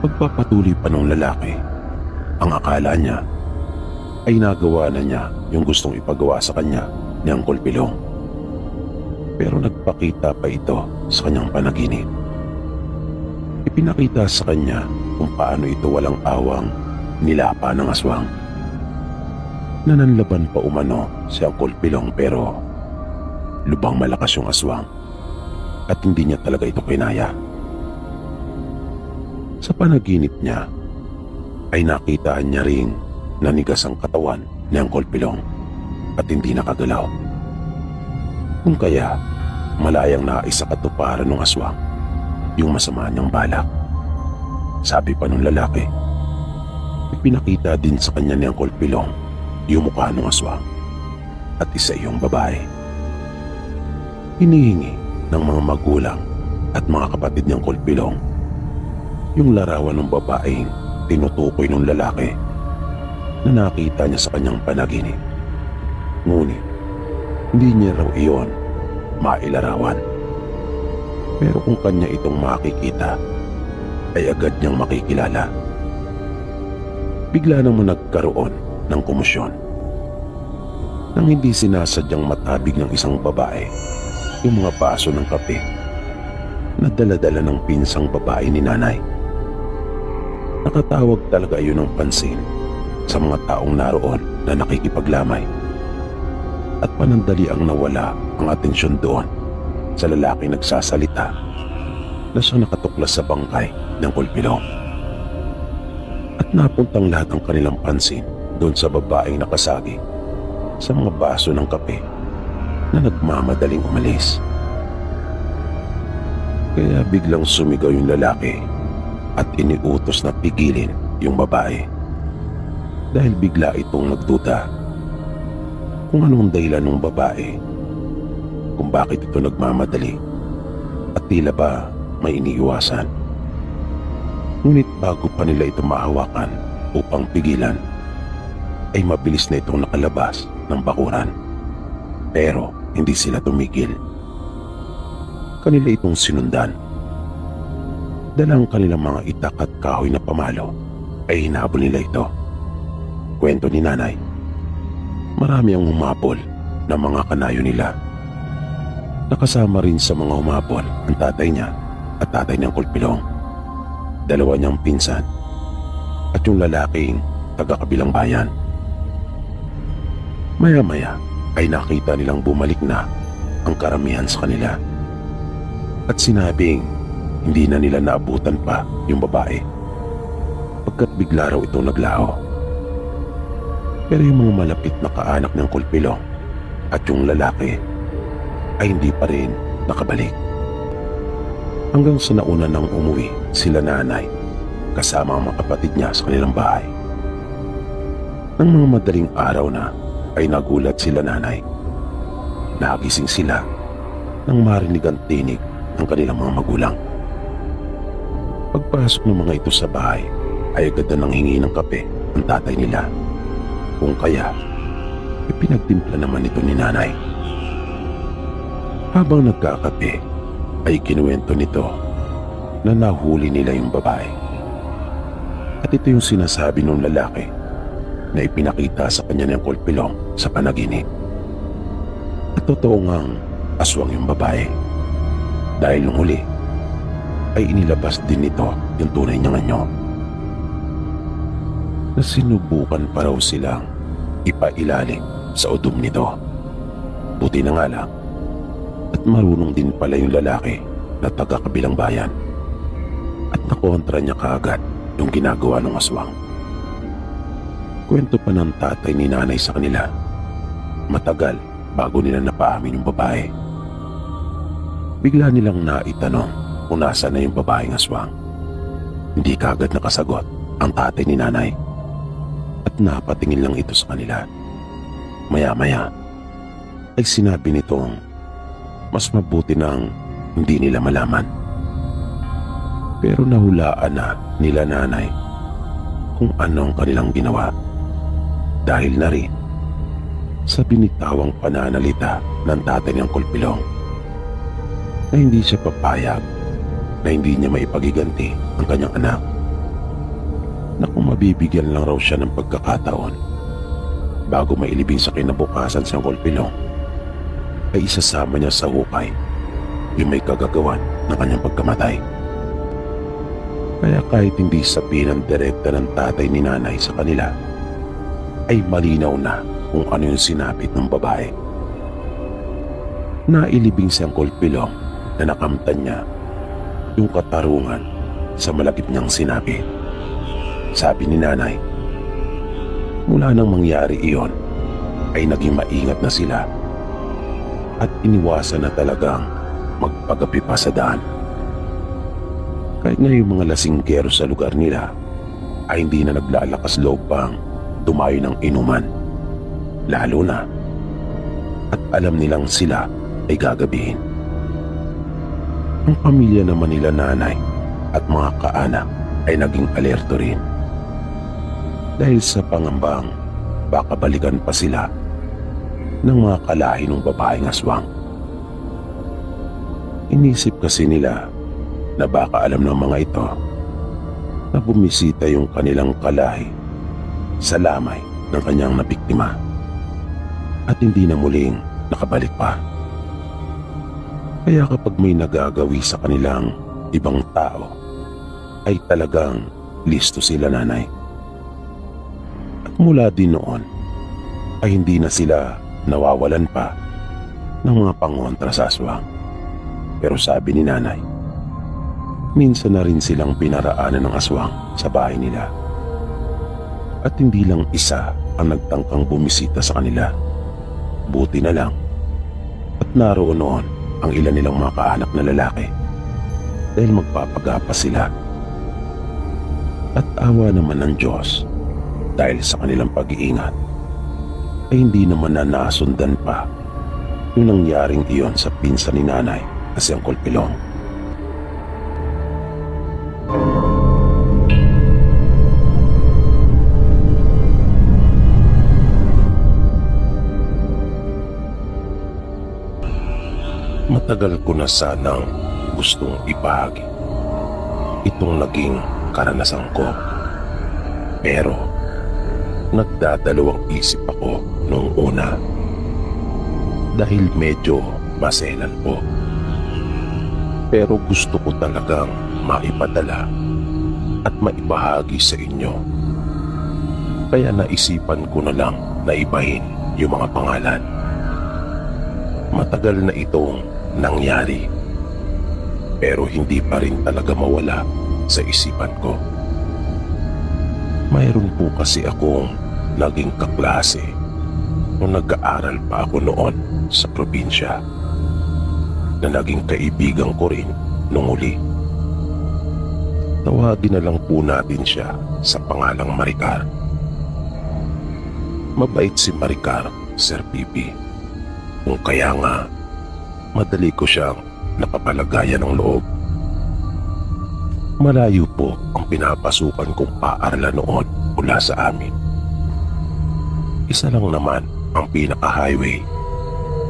Pagpapatuloy pa ng lalaki, ang akala niya ay nagawa na niya yung gustong ipagawa sa kanya ni ang Kulpilong. Pero nagpakita pa ito sa kanyang panaginip. Ipinakita sa kanya kung paano ito walang awang nilapa ng aswang. Nananlaban pa umano si ang Kulpilong, pero lubang malakas yung aswang at hindi niya talaga ito kinaya. Sa panaginip niya ay nakitaan niya ring nanigas ang katawan ni ang Kulpilong at hindi nakagalaw. Kung kaya malayang naisa katuparan ng aswang yung masama niyang balak. Sabi pa ng lalaki, ipinakita din sa kanya ni ang Kulpilong yung mukha ng aswang at isa iyong babae. Hinihingi ng mga magulang at mga kapatid niyang Kulpilong yung larawan ng babaeng tinutukoy ng lalaki na nakita niya sa kanyang panaginip. Ngunit hindi niya raw iyon mailarawan. Pero kung kanya itong makikita, ay agad niyang makikilala. Bigla naman nagkaroon ng komosyon. Nang hindi sinasadyang matabig ng isang babae yung mga baso ng kape na dala-dala ng pinsang babae ni nanay. Nakatawag talaga yun ng pansin sa mga taong naroon na nakikipaglamay. At panandali ang nawala ang atensyon doon sa lalaking nagsasalita na siyang nakatuklas sa bangkay ng Kulpilong. At napuntang lahat ng kanilang pansin doon sa babaeng nakasagi sa mga baso ng kape na nagmamadaling umalis. Kaya biglang sumigaw yung lalaki at iniutos na pigilin yung babae. Dahil bigla itong nagduda kung anong dahilan ng babae, kung bakit ito nagmamadali at tila ba may iniiwasan. Ngunit bago pa nila ito mahawakan upang pigilan, ay mabilis na itong nakalabas ng bakuran. Pero hindi sila tumigil. Kanila itong sinundan. Dalang kanilang mga itak at kahoy na pamalo ay hinabol nila ito. Kwento ni nanay, marami ang humabol ng mga kanayo nila. Nakasama rin sa mga humabol ang tatay niya at tatay niyang kulpilong, dalawa niyang pinsan, at yung lalaking taga-kabilang bayan. Maya-maya ay nakita nilang bumalik na ang karamihan sa kanila at sinabing hindi na nila naabutan pa yung babae pagkat bigla raw itong naglaho. Pero yung mga malapit na kaanak ng kulpilong at yung lalaki ay hindi pa rin nakabalik. Hanggang sa nauna nang umuwi sila nanay kasama ang mga kapatid niya sa kanilang bahay. Nang mga madaling araw na ay nagulat sila nanay. Nagising sila nang marinig ang tinig ng kanilang mga magulang. Pagpasok ng mga ito sa bahay ay agad na nanghingi ng kape ang tatay nila. Kung kaya, ipinagtimpla naman ito ni nanay. Habang nagkakape, ay kinuwento nito na nahuli nila yung babae. At ito yung sinasabi ng lalaki na ipinakita sa kanya ng kulpilong sa panaginip. At totoo ngang aswang yung babae. Dahil nung huli, ay inilabas din nito yung tunay niyang anyo. Na sinubukan pa raw silang ipailalim sa udom nito. Buti na nga lang at marunong din pala yung lalaki na taga-kabilang bayan at nakontra niya kaagad yung ginagawa ng aswang. Kwento pa ng tatay ni nanay sa kanila, matagal bago nila napaamin yung babae. Bigla nilang naitanong kung nasa na yung babaeng aswang. Hindi kaagad nakasagot ang tatay ni nanay at napatingin lang ito sa kanila. Maya-maya ay sinabi nitong mas mabuti nang hindi nila malaman. Pero nahulaan na nila nanay kung anong kanilang ginawa dahil na rin sa binitawang pananalita ng tatay niyang kulpilong na hindi siya papayag na hindi niya maipagiganti ang kanyang anak, na kung mabibigyan lang raw siya ng pagkakataon bago mailibing sa kinabukasan siyang kulpilong, ay isasama niya sa hukay yung may kagagawan ng kanyang pagkamatay. Kaya kahit hindi sabihin ng direkta ng tatay ni nanay sa kanila, ay malinaw na kung ano yung sinapit ng babae. Nailibing siyang kulpilong na nakamtan niya yung katarungan sa malapit niyang sinabi. Sabi ni nanay, mula nang mangyari iyon, ay naging maingat na sila at iniwasan na talagang magpagabi pa sa daan. Kahit na yung mga lasinggero sa lugar nila ay hindi na naglalakas loob pang dumayo ng inuman, lalo na at alam nilang sila ay gagabihin. Ang pamilya naman nila nanay at mga kaanak ay naging alerto rin dahil sa pangambang baka balikan pa sila ng mga kalahi ng babaeng aswang. Inisip kasi nila na baka alam ng mga ito na bumisita yung kanilang kalahi sa lamay ng kanyang nabiktima at hindi na muling nakabalik pa. Kaya kapag may nagagawi sa kanilang ibang tao, ay talagang listo sila nanay. At mula din noon, ay hindi na sila nawawalan pa ng mga pangontra sa aswang. Pero sabi ni nanay, minsan na rin silang pinaraanan ng aswang sa bahay nila. At hindi lang isa ang nagtangkang bumisita sa kanila. Buti na lang at naroon noon ang ilan nilang mga kaanak na lalaki dahil magpapagapa sila. At awa naman ng Diyos dahil sa kanilang pag-iingat ay hindi naman na nasundan pa yung nangyaring iyon sa pinsan ni nanay na si Uncle Pilong. Matagal ko na sanang gustong ibahagi itong naging karanasan ko. Pero nagdadalawang isip ako noong una dahil medyo maselan po. Pero gusto ko talagang maipadala at maibahagi sa inyo. Kaya naisipan ko na lang na ibahin yung mga pangalan. Matagal na itong nangyari, pero hindi pa rin talaga mawala sa isipan ko. Mayroon po kasi akong naging kaklase nung nag-aaral pa ako noon sa probinsya na naging kaibigan ko rin nung uli. Tawagin na lang po natin siya sa pangalang Maricar. Mabait si Maricar, Sir Pipi. Kung kaya nga, madali ko siyang napapalagayan ng loob. Malayo po ang pinapasukan kong paaralan noon mula sa amin. Isa lang naman ang pinaka-highway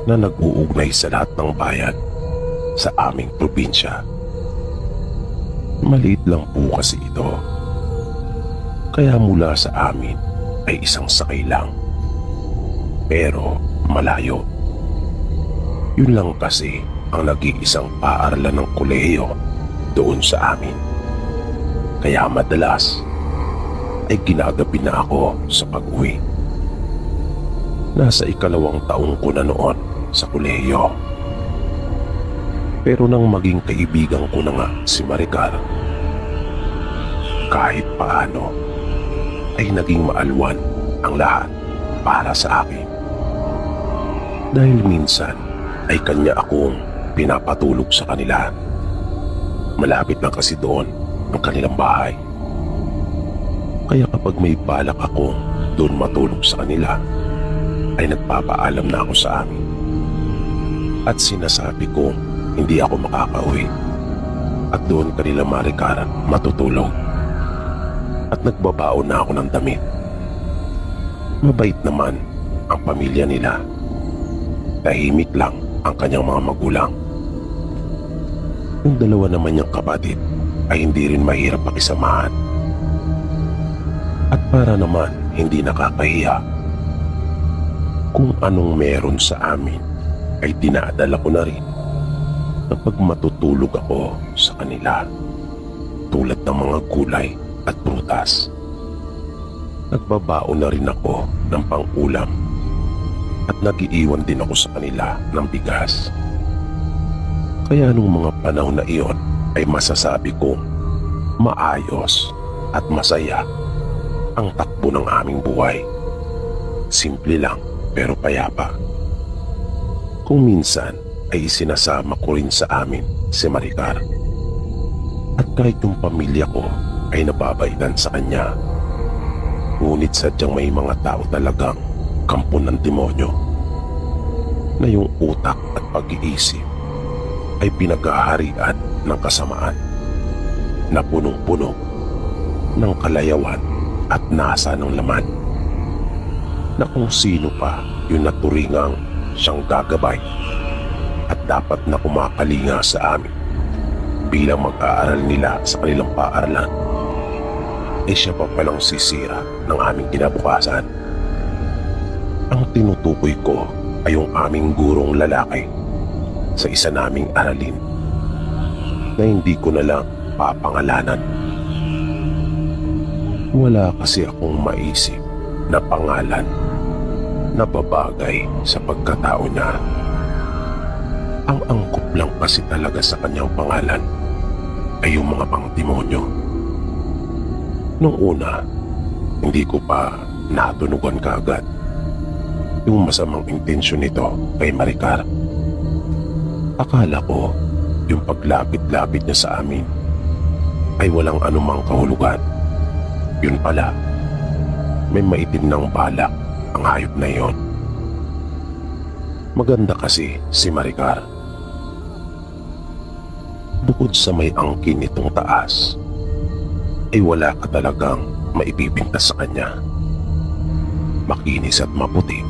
na nag-uugnay sa lahat ng bayan sa aming probinsya. Maliit lang po kasi ito. Kaya mula sa amin ay isang sakay lang. Pero malayo. Yun lang kasi ang nag-iisang paaralan ng kolehiyo doon sa amin. Kaya madalas ay ginagabi na ako sa pag-uwi. Nasa 2 taong ko na noon sa kolehiyo. Pero nang maging kaibigan ko na nga si Maricar, kahit paano ay naging maalwan ang lahat para sa akin. Dahil minsan ay kanya akong pinapatulog sa kanila. Malapit lang kasi doon ang kanilang bahay. Kaya kapag may balak akong doon matulog sa kanila, ay nagpapaalam na ako sa amin. At sinasabi kong hindi ako makakauwi at doon kanila Maricar matutulog. At nagbabaon na ako ng damit. Mabait naman ang pamilya nila. Tahimik lang ang kanyang mga magulang. Yung 2 naman niyang kapatid ay hindi rin mahirap pakisamahan. At para naman hindi nakakahiya, kung anong meron sa amin ay dinadala ko na rin kapag matutulog ako sa kanila, tulad ng mga gulay at prutas. Nagbabaon na rin ako ng pang-ulam at nag-iiwan din ako sa kanila ng bigas. Kaya nung mga panahon na iyon ay masasabi kong maayos at masaya ang takbo ng aming buhay. Simple lang pero payapa. Kung minsan ay isinasama ko rin sa amin si Maricar. At kahit yung pamilya ko ay nababaitan sa kanya, ngunit sadyang may mga tao talagang kampo ng demonyo na yung utak at pag-iisip ay pinaghaharian ng kasamaan na punong-puno ng kalayawan at nasa ng laman na kung sino pa yung naturingang siyang gagabay at dapat na kumakalinga sa amin bilang mag-aaral nila sa kanilang paaralan, ay siya pa palang sisira ng aming kinabukasan. Ang tinutukoy ko ay yung aming gurong lalaki sa isa naming aralin na hindi ko na lang papangalanan. Wala kasi akong maisip na pangalan na babagay sa pagkatao niya. Ang angkop lang kasi talaga sa kanyang pangalan ay yung mga pangdemonyo. Nung una, hindi ko pa natunugan ka agad yung masamang intensyon nito kay Maricar. Akala ko yung paglapit-lapit niya sa amin ay walang anumang kahulugan. Yun pala, may maitim ng balak ang hayop na yon. Maganda kasi si Maricar. Bukod sa may angkin nitong taas, ay wala ka talagang maipipinta sa kanya. Makinis at maputi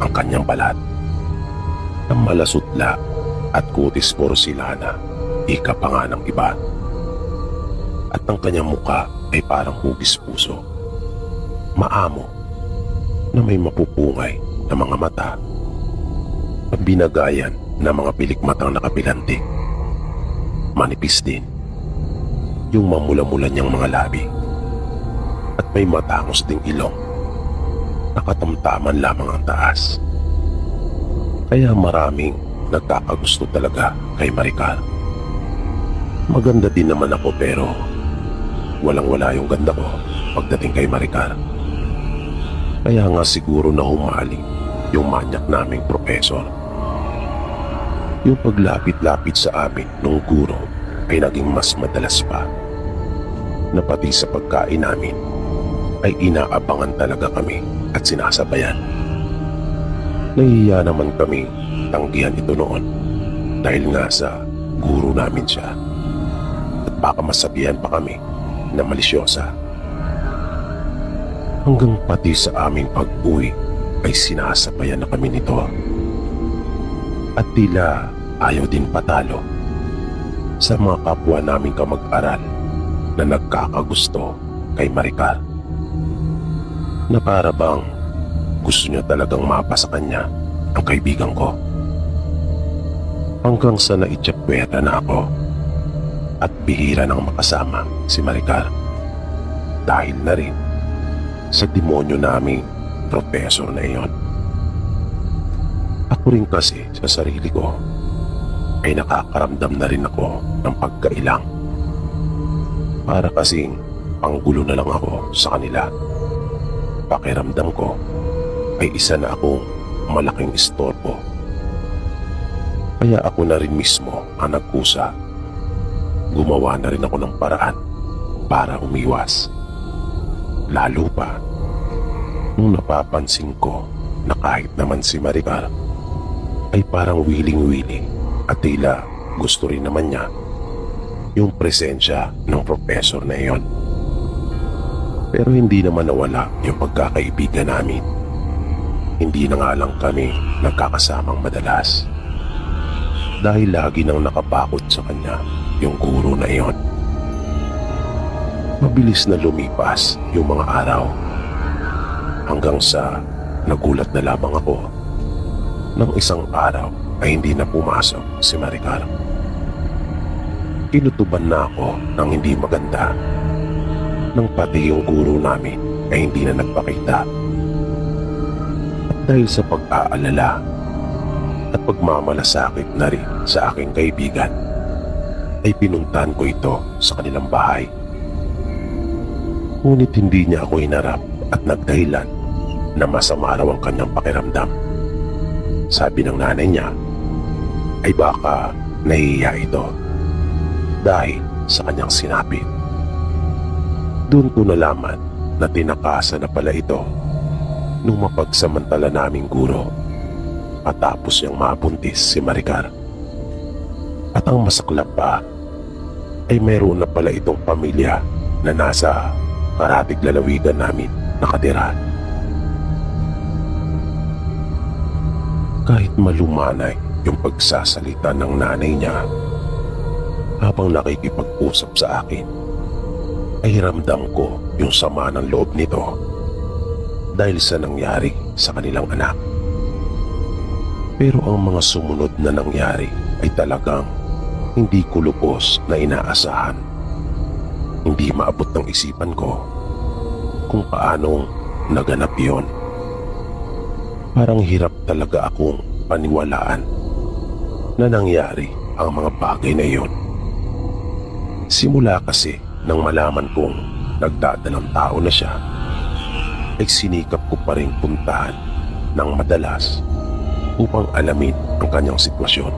ang kanyang balat, ang malasutla at kutis porcelana, ika pa nga ng iba. At ang kanyang muka ay parang hugis puso, maamo na may mapupungay na mga mata at binagayan na mga pilikmatang nakapilantik. Manipis din yung mamula-mula niyang mga labi at may matangos ding ilong. Nakatamtaman lamang ang taas. Kaya maraming nagkakagusto talaga kay Maricar. Maganda din naman ako pero walang-wala yung ganda ko pagdating kay Maricar. Kaya nga siguro na humaling yung manyak naming profesor. Yung paglapit-lapit sa amin nung guro ay naging mas madalas pa, na pati sa pagkain namin ay inaabangan talaga kami at sinasabayan. Nahihiya naman kami tanggihan ito noon dahil nga sa guro namin siya at baka masabihan pa kami na malisyosa. Hanggang pati sa aming pag-uwi ay sinasabayan na kami nito. At tila ayaw din patalo sa mga kapwa naming kamag-aral na nagkakagusto kay Maricar. Na para bang gusto niya talagang mapa sa kanya ang kaibigan ko. Hanggang sa naitsapwera na ako at bihira nang makasama si Maricar. Dahil na rin sa demonyo naming professor na iyon. Ako rin kasi sa sarili ko ay nakakaramdam na rin ako ng pagkailang. Para kasing panggulo na lang ako sa kanila. Pakiramdam ko ay isa na akong malaking istorbo. Kaya ako na rin mismo ang nagkusa. Gumawa na rin ako ng paraan para umiwas. Lalo pa nung napapansin ko na kahit naman si Maricar ay parang wiling-wiling at tila gusto rin naman niya yung presensya ng professor na iyon. Pero hindi naman nawala yung pagkakaibigan namin. Hindi na nga lang kami nagkakasamang madalas dahil lagi nang nakabakod sa kanya yung guro na iyon. Mabilis na lumipas yung mga araw hanggang sa nagulat na lamang ako nang isang araw ay hindi na pumasok si Maricar. Kinutuban na ako ng hindi maganda nang pati yung guro namin ay hindi na nagpakita. At dahil sa pag-aalala at pagmamalasakit na rin sa aking kaibigan ay pinuntahan ko ito sa kanilang bahay. Ngunit hindi niya ako hinarap at nagdahilan na masama raw ang kanyang pakiramdam. Sabi ng nanay niya ay baka nahihiya ito dahil sa kanyang sinapit. Doon ko nalaman na tinakasan na pala ito nung mapagsamantala naming guro matapos niyang mabuntis si Maricar. At ang masaklap pa ay mayroon na pala itong pamilya na nasa karatig lalawigan namin nakatira. Kahit malumanay yung pagsasalita ng nanay niya habang nakikipag-usap sa akin, ay ramdam ko yung sama ng loob nito dahil sa nangyari sa kanilang anak. Pero ang mga sumunod na nangyari ay talagang hindi ko lubos na inaasahan. Hindi maabot ng isipan ko kung paanong naganap yon. Parang hirap talaga akong paniwalaan na nangyari ang mga bagay na iyon. Simula kasi nang malaman kong nagdadalang tao na siya, ay sinikap ko pa rin puntahan ng madalas upang alamin ang kanyang sitwasyon.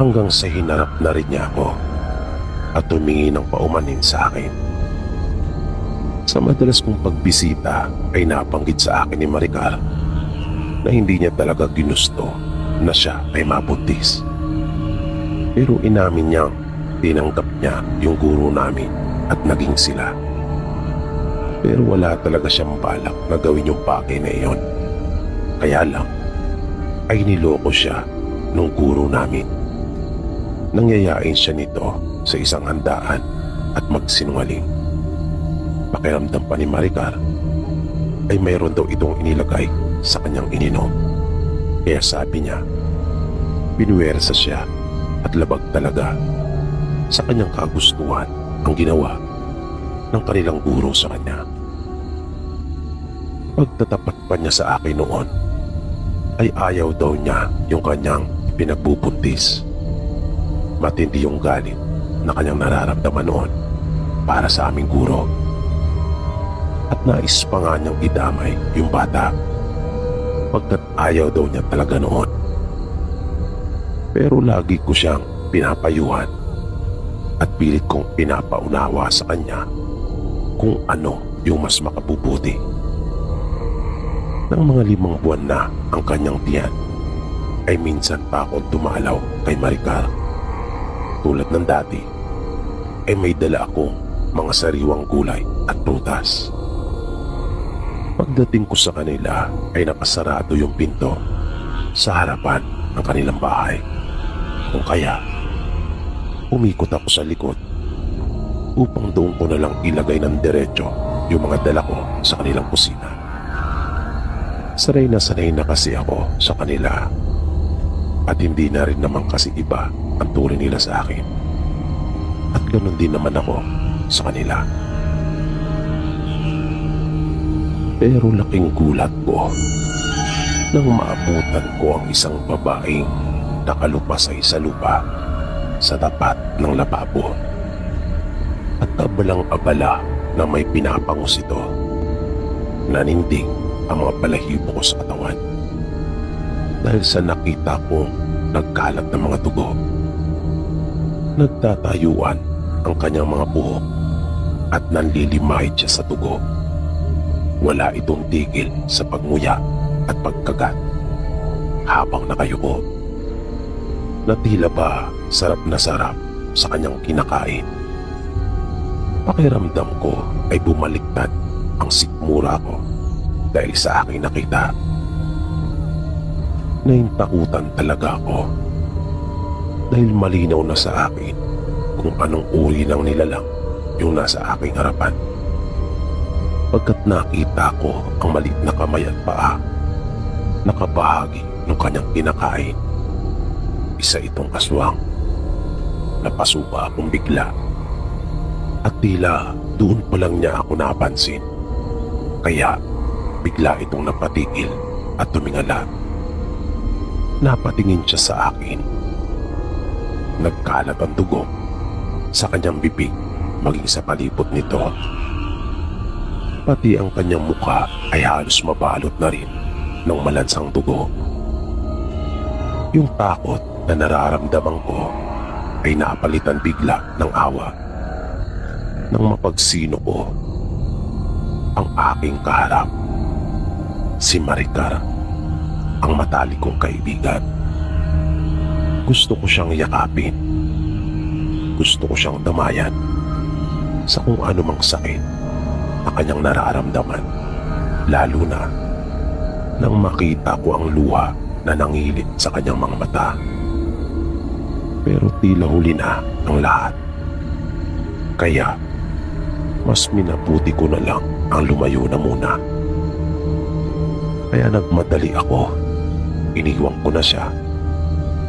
Hanggang sa hinarap na rin niya ako at tumingi ng paumanin sa akin. Sa madalas kong pagbisita ay nabanggit sa akin ni Maricar na hindi niya talaga ginusto na siya ay mabuntis. Pero inamin niyang tinanggap niya yung guro namin at naging sila. Pero wala talaga siyang balak na gawin yung bagay na iyon. Kaya lang ay niloko siya nung guro namin. Nangyayain siya nito sa isang handaan at magsinungaling. Pakiramdam pa ni Maricar ay mayroon daw itong inilagay sa kanyang ininom. Kaya sabi niya, pinuwersa siya at labag talaga sa kanyang kagustuhan ang ginawa ng kanilang guro sa kanya. Pagtatapat pa niya sa akin noon, ay ayaw daw niya yung kanyang pinagbubuntis. Matindi yung galit na kanyang nararamdaman noon para sa aming guro. At nais pa nga niyang idamay yung bata pagkat ayaw daw niya talaga noon. Pero lagi ko siyang pinapayuhan at pilit kong pinapaunawa sa kanya kung ano yung mas makabubuti. Nang mga 5 buwan na ang kanyang tiyan, ay minsan pa akong dumalaw kay Maricar. Tulad ng dati, ay may dala akong mga sariwang gulay at prutas. Pagdating ko sa kanila ay nakasarado yung pinto sa harapan ng kanilang bahay. Kung kaya, umikot ako sa likod upang doon ko na lang ilagay ng diretso yung mga dala ko sa kanilang kusina. Sanay na kasi ako sa kanila at hindi na rin naman kasi iba ang turing nila sa akin. At ganoon din naman ako sa kanila. Pero laking gulat ko nang maabutan ko ang isang babaeng nakalupasay sa lupa sa tapat ng lababo. At abalang-abala na may pinapangus ito. Nanindig ang mga balahibo ko sa katawan dahil sa nakita kong nagkalat ng mga dugo. Nagtatayuan ang kanyang mga buhok at nanlilimahid siya sa dugo. Wala itong tigil sa pagmuya at pagkagat habang nakayuko. Na tila ba sarap na sarap sa kanyang kinakain. Pakiramdam ko ay bumaliktad ang sikmura ko dahil sa aking nakita. Naintakutan talaga ako dahil malinaw na sa akin kung anong uri ng nilalang yung nasa aking harapan. Pagkat nakita ko ang maliit na kamay at paa, nakabahagi ng kanyang kinakain. Isa itong aswang. Napasuka akong bigla. At tila doon pa lang niya ako napansin. Kaya bigla itong napatigil at tumingala. Napatingin siya sa akin. Nagkalat ang dugo sa kanyang bibig maging sa palibot nito. Pati ang kanyang mukha ay halos mabalot na rin ng malansang dugo. Yung takot na nararamdaman ko ay napalitan bigla ng awa nang mapagsino ko ang aking kaharap, si Maricar, ang matalik kong kaibigan. Gusto ko siyang yakapin. Gusto ko siyang damayan sa kung anumang sakit na kanyang nararamdaman, lalo na nang makita ko ang luha na nangilit sa kanyang mga mata. Pero tila huli na ang lahat. Kaya mas minabuti ko na lang ang lumayo na muna. Kaya nagmadali ako. Iniwan ko na siya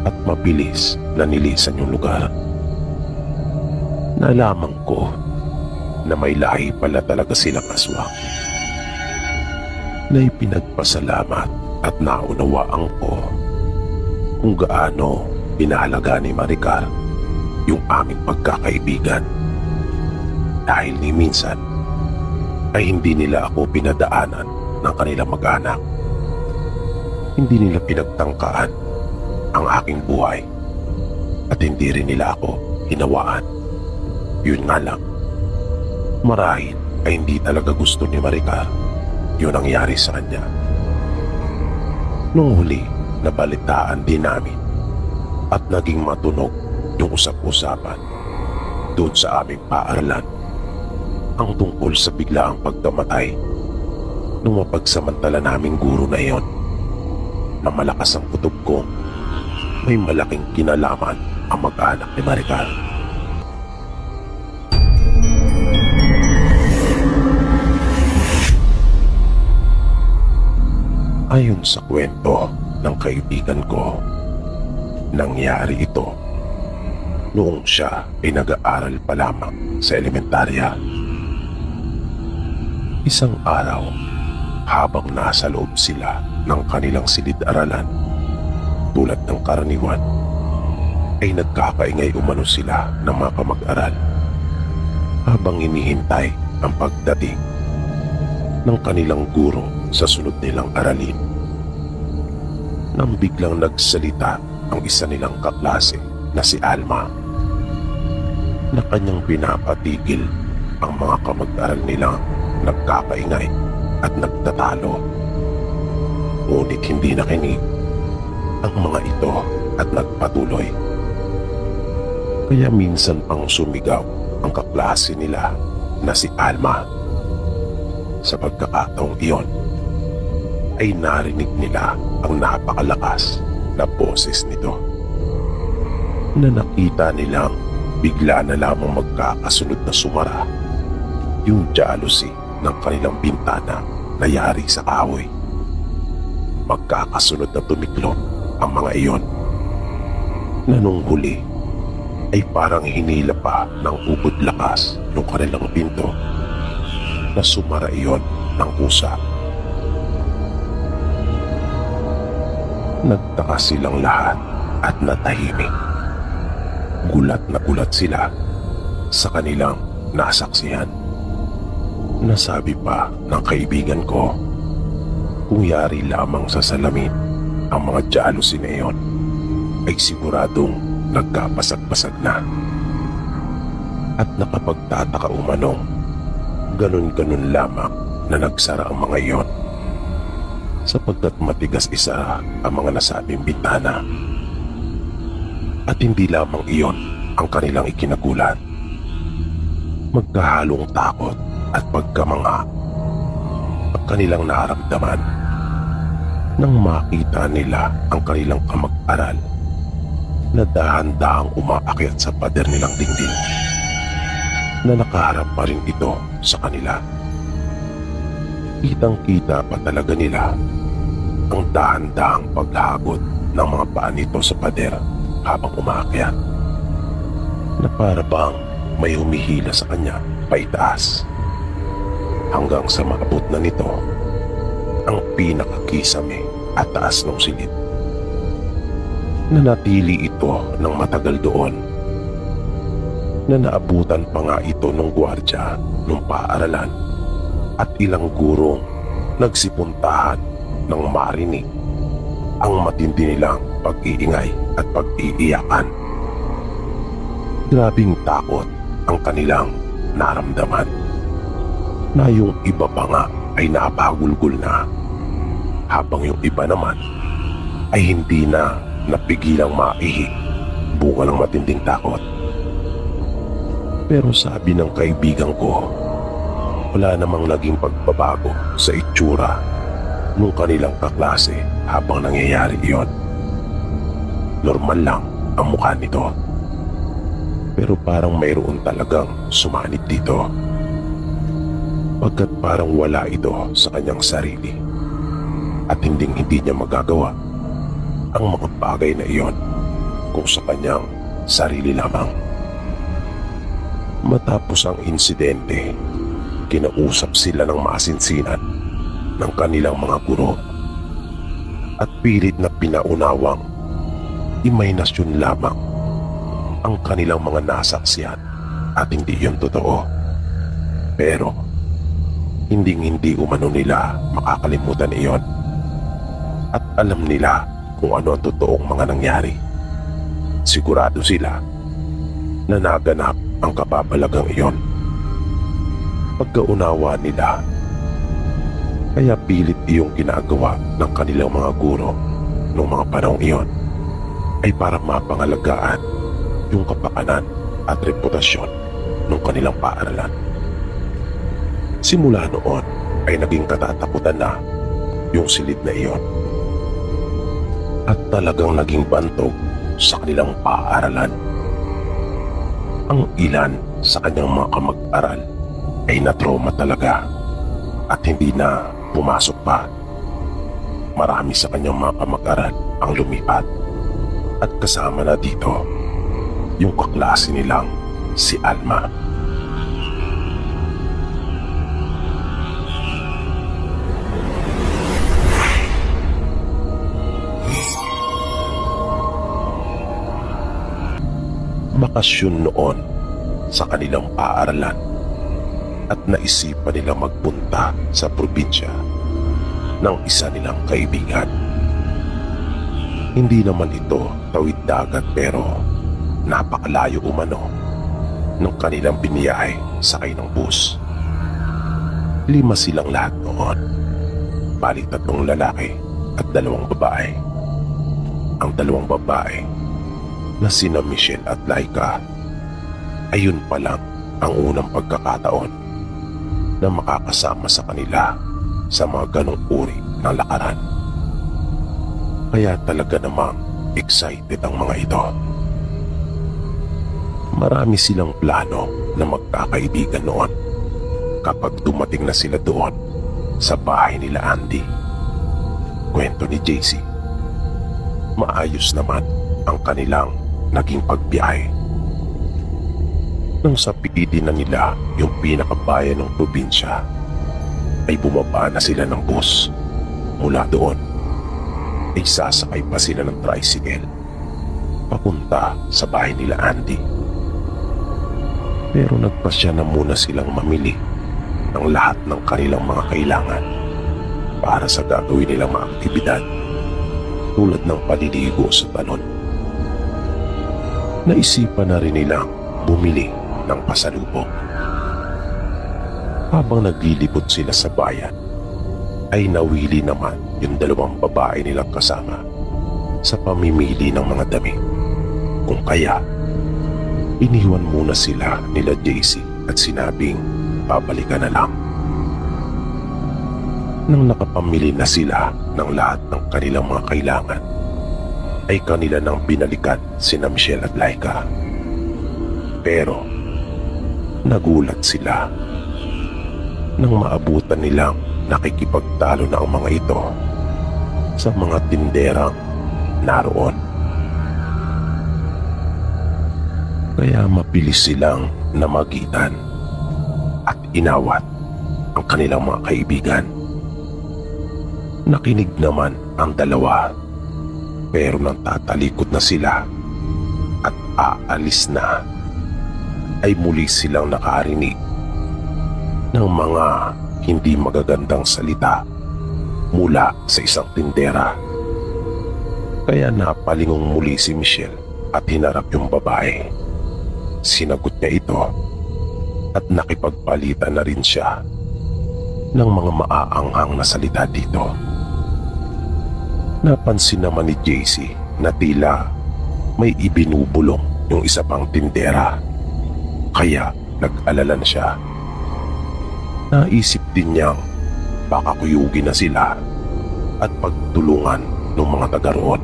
at mabilis na nilisan yung lugar. Nalaman ko na may lahi pala talaga silang aswang. Na ipinagpasalamat at naunawaan ko kung gaano pinahalaga ni Maricar yung aming pagkakaibigan. Dahil ni minsan ay hindi nila ako pinadaanan ng kanilang mag-anak. Hindi nila pinagtangkaan ang aking buhay at hindi rin nila ako hinawaan. Yun nga lang, marahil ay hindi talaga gusto ni Maricar yun ang nangyari sa kanya. Nung huli, nabalitaan din namin at naging matunog yung usap-usapan doon sa aming paaralan ang tungkol sa biglaang pagkamatay ng mapagsamantala naming guro na iyon, na malakas ang kutob ko may malaking kinalaman ang mag-anak ni Maricar. Ayon sa kwento ng kaibigan ko, nangyari ito noong siya ay nag-aaral pa lamang sa elementarya. Isang araw, habang nasa loob sila ng kanilang silid-aralan, tulad ng karaniwan, ay nagkakaingay umano sila ng mga kamag-aral habang inihintay ang pagdating ng kanilang guro sa sunod nilang aralin. Nang biglang nagsalita ang isa nilang kaklase na si Alma, na kanyang pinapatigil ang mga kamag-aral nilang nagkakaingay at nagtatalo. Ngunit hindi nakinig ang mga ito at nagpatuloy. Kaya minsan pang sumigaw ang kaklase nila na si Alma. Sa pagkakataong iyon, ay narinig nila ang napakalakas na boses nito, na nakita nilang bigla na lamang magkakasunod na sumara yung jealousy ng kanilang bintana na yari sa kahoy. Magkakasunod na tumiklop ang mga iyon, na nung huli ay parang hinila pa ng ubod lakas ng kanilang pinto, na sumara iyon ng kusa. Nagtaka silang lahat at natahimik. Gulat na gulat sila sa kanilang nasaksihan. Nasabi pa ng kaibigan ko, kung yari lamang sa salamin ang mga jealousy na iyon, ay siguradong nagkapasag-pasag na. At nakapagtataka umanong ganun-ganun lamang na nagsara ang mga iyon, sapagkat matigas isa ang mga nasabing bintana. At hindi lamang iyon ang kanilang ikinagulat. Magkahalong takot at pagkamangha ang kanilang naramdaman nang makita nila ang kanilang kamag-aral na dahan-dahang umaakyat sa pader nilang dingding, na nakaharap pa rin ito sa kanila. Kitang-kita pa talaga nila ang dahan-dahang paghagod ng mga paa nito sa pader habang umaakyat, na para bang may humihila sa kanya paitaas, hanggang sa maabot na nito ang pinakakisame at taas ng silid. Nanatili ito ng matagal doon, na naabutan pa nga ito ng gwardya ng paaralan at ilang gurong nagsipuntahan ng marinig ang matindi nilang pag-iingay at pag-iiyakan. Grabing takot ang kanilang naramdaman, na yung iba pa nga ay napagulgul na, habang yung iba naman ay hindi na napigilang maihi bunga ng matinding takot. Pero sabi ng kaibigan ko, wala namang naging pagbabago sa itsura nung kanilang kaklase habang nangyayari iyon. Normal lang ang mukha nito, pero parang mayroon talagang sumanib dito, pagkat parang wala ito sa kanyang sarili at hindi niya magagawa ang mga bagay na iyon kung sa kanyang sarili lamang. Matapos ang insidente, kinausap sila ng masinsinan ng kanilang mga guro at pilit na pinaunawang imahinasyon lamang ang kanilang mga nasaksihan at hindi yun totoo. Pero Hinding-hindi umano nila makakalimutan iyon. At alam nila kung ano ang totoong mga nangyari. Sigurado sila na naganap ang kababalagang iyon. Pagkaunawa nila, kaya pilit iyong ginagawa ng kanilang mga guro noong mga panahong iyon ay para mapangalagaan yung kapakanan at reputasyon ng kanilang paaralan. Simula noon ay naging katatakutan na yung silid na iyon at talagang naging bantog sa kanilang paaralan. Ang ilan sa kanyang mga kamag-aral ay natrauma talaga at hindi na pumasok pa. Marami sa kanyang mga kamag-aral ang lumipat at kasama na dito yung kaklase nilang si Alma. Bakasyon noon sa kanilang paaralan at naisipan nilang magpunta sa probinsya ng isa nilang kaibigan. Hindi naman ito tawid dagat pero napakalayo umano ng kanilang biniyahe sakay ng bus. 5 silang lahat noon, bali 3 lalaki at 2 babae. Ang 2 babae na sina Michelle at Laika, ayun pa lang ang unang pagkakataon na makakasama sa kanila sa mga ganong uri ng lakaran. Kaya talaga namang excited ang mga ito. Marami silang plano na magkakaibigan noon kapag dumating na sila doon sa bahay nila Andy. Kwento ni JC, maayos naman ang kanilang naging pagbiyahe. Nang sa piidi na nila yung pinakabayan ng probinsya, ay bumaba na sila ng bus. Mula doon, ay sasakay pa sila ng tricycle papunta sa bahay nila Andy. Pero nagpasya na muna silang mamili ng lahat ng kanilang mga kailangan para sa gagawin nilang mga aktibidad tulad ng paliligo sa talon. Naisipan na rin nilang bumili ng pasalubong. Habang naglilibot sila sa bayan, ay nawili naman yung 2 babae nilang kasama sa pamimili ng mga damit. Kung kaya, iniwan muna sila nila JC at sinabing babalikan na lang. Nang nakapamili na sila ng lahat ng kanilang mga kailangan, ay kanila nang binalikan sina Michelle at Laika. Pero nagulat sila nang maabutan nilang nakikipagtalo na ang mga ito sa mga tinderang naroon. Kaya mabilis silang namagitan at inawat ang kanilang mga kaibigan. Nakinig naman ang 2, pero nang tatalikod na sila at aalis na, ay muli silang nakarinig ng mga hindi magagandang salita mula sa isang tindera. Kaya napalingong muli si Michelle at hinarap yung babae. Sinagot niya ito at nakipagpalitan na rin siya ng mga maaanghang na salita dito. Napansin naman ni JC na tila may ibinubulong yung isa pang tindera. Kaya nag-alala na siya. Naisip din niyang baka kuyugin na sila at pagtulungan ng mga taga roon.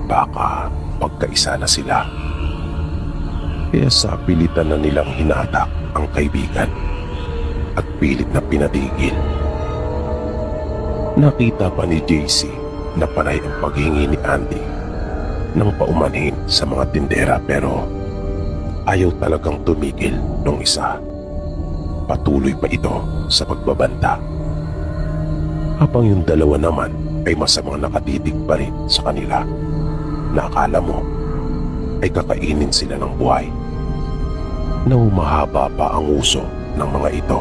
Baka pagkaisa na sila. Kaya sa pilitan na nilang hinatak ang kaibigan at pilit na pinatigil. Nakita pa ni JC na panay ang paghingi ni Andy ng paumanhin sa mga tindera pero ayaw talagang tumigil nung isa. Patuloy pa ito sa pagbabanta. Habang yung 2 naman ay masamang nakatitig pa rin sa kanila na akala mo ay kakainin sila ng buhay. Na humahaba pa ang uso ng mga ito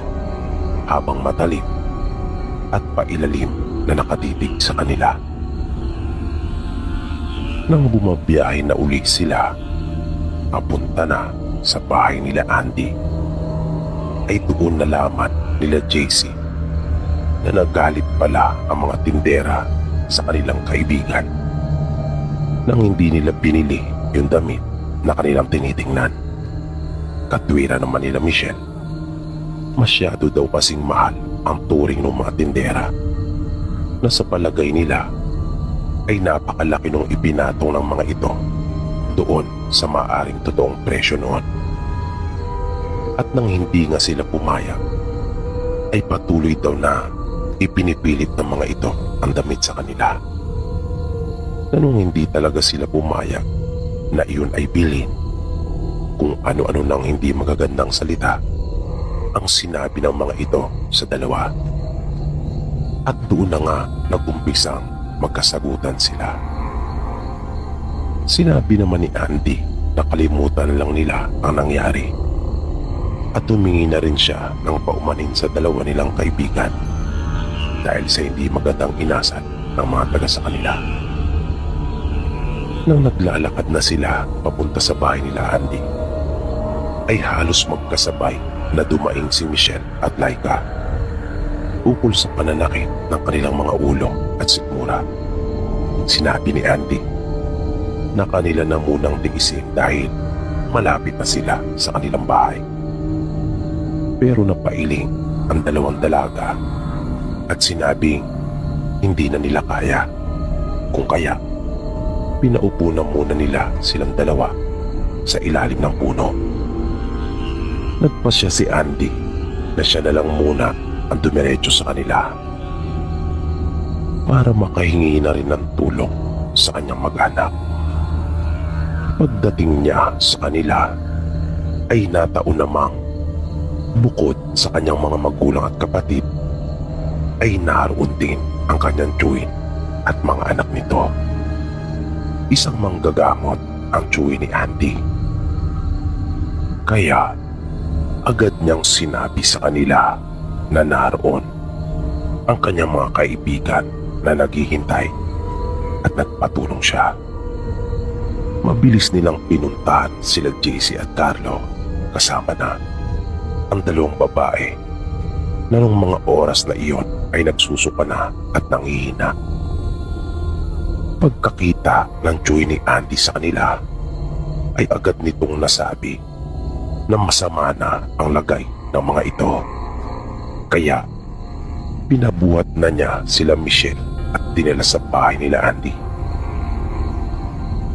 habang matalim at pailalim na nakatitig sa kanila. Nang bumabiyahe na uli sila, papunta na sa bahay nila Andy, ay doon nalaman nila JC na nagalit pala ang mga tindera sa kanilang kaibigan nang hindi nila binili yung damit na kanilang tinitingnan. Katwira naman nila Michelle, masyado daw kasing mahal ang turing ng mga tindera na sa palagay nila ay napakalaki nung ipinatong ng mga ito doon sa maaring totoong presyo noon. At nang hindi nga sila pumayag, ay patuloy daw na ipinipilit ng mga ito ang damit sa kanila. Na nung hindi talaga sila pumayag na iyon ay bilhin, kung ano-ano nang hindi magagandang salita ang sinabi ng mga ito sa dalawa. At doon na nga nagumpisang magkasagutan sila. Sinabi naman ni Andy na kalimutan lang nila ang nangyari at humingi na rin siya ng paumanin sa dalawa nilang kaibigan dahil sa hindi magandang inasal ng mga taga sa kanila. Nang naglalakad na sila papunta sa bahay nila Andy, ay halos magkasabay na dumaing si Michelle at Laika ukol sa pananakit ng kanilang mga ulo at sikmura. Sinabi ni Andy na kanila na munang tiisin dahil malapit na sila sa kanilang bahay. Pero napailing ang dalawang dalaga at sinabing hindi na nila kaya. Kung kaya, pinaupo na muna nila silang dalawa sa ilalim ng puno. Nagpasya si Andy na siya na lang muna ang dumiretso sa kanila para makahingi na rin ng tulong sa kanyang mag-anak. Pagdating niya sa kanila ay nataon namang bukod sa kanyang mga magulang at kapatid ay naroon din ang kanyang tiyuhin at mga anak nito. Isang manggagamot ang tiyuhin ni Andy. Kaya agad niyang sinabi sa kanila na naroon ang kanyang mga kaibigan na naghihintay at nagpatulong siya. Mabilis nilang pinuntahan sila JC at Carlo kasama na ang dalawang babae na nung mga oras na iyon ay nagsusuka na at nanghihina. Pagkakita ng tiyuhin ni Andy sa kanila ay agad nitong nasabi na masama na ang lagay ng mga ito. Kaya pinabuhat na niya sila Michelle at dinala sa bahay nila Andy.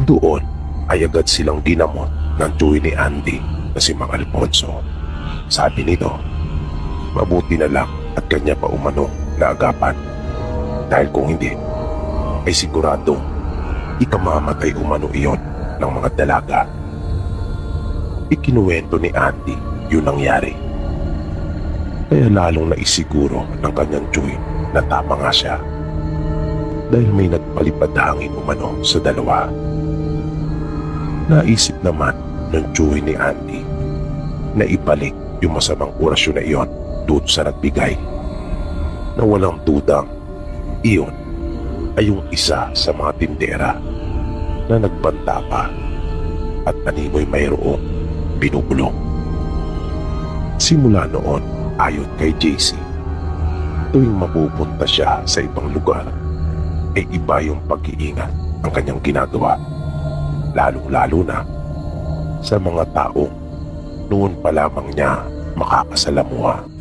Doon ay agad silang ginamot ng tiyuhin ni Andy na si Mang Alfonso. Sabi nito, mabuti na lang at kanya pa umano na agapan dahil kung hindi ay siguradong ikamamatay umano iyon ng mga dalaga. Ikinuwento ni Andy yun nangyari. Kaya lalong naisiguro ng kanyang tiyuhin na tama nga siya dahil may nagpalipad hangin umano sa dalawa. Naisip naman ng tiyuhin ni Andy na ibalik yung masamang orasyon na iyon doon sa nagbigay, na walang dudang iyon ay yung isa sa mga tindera na nagbanta pa at animoy mayroong binubulong. Simula noon, ayon kay JC, tuwing mapupunta siya sa ibang lugar ay iba yung pag-iingat ang kanyang ginagawa, lalong-lalo na sa mga taong noon pa lamang niya makakasalamuha.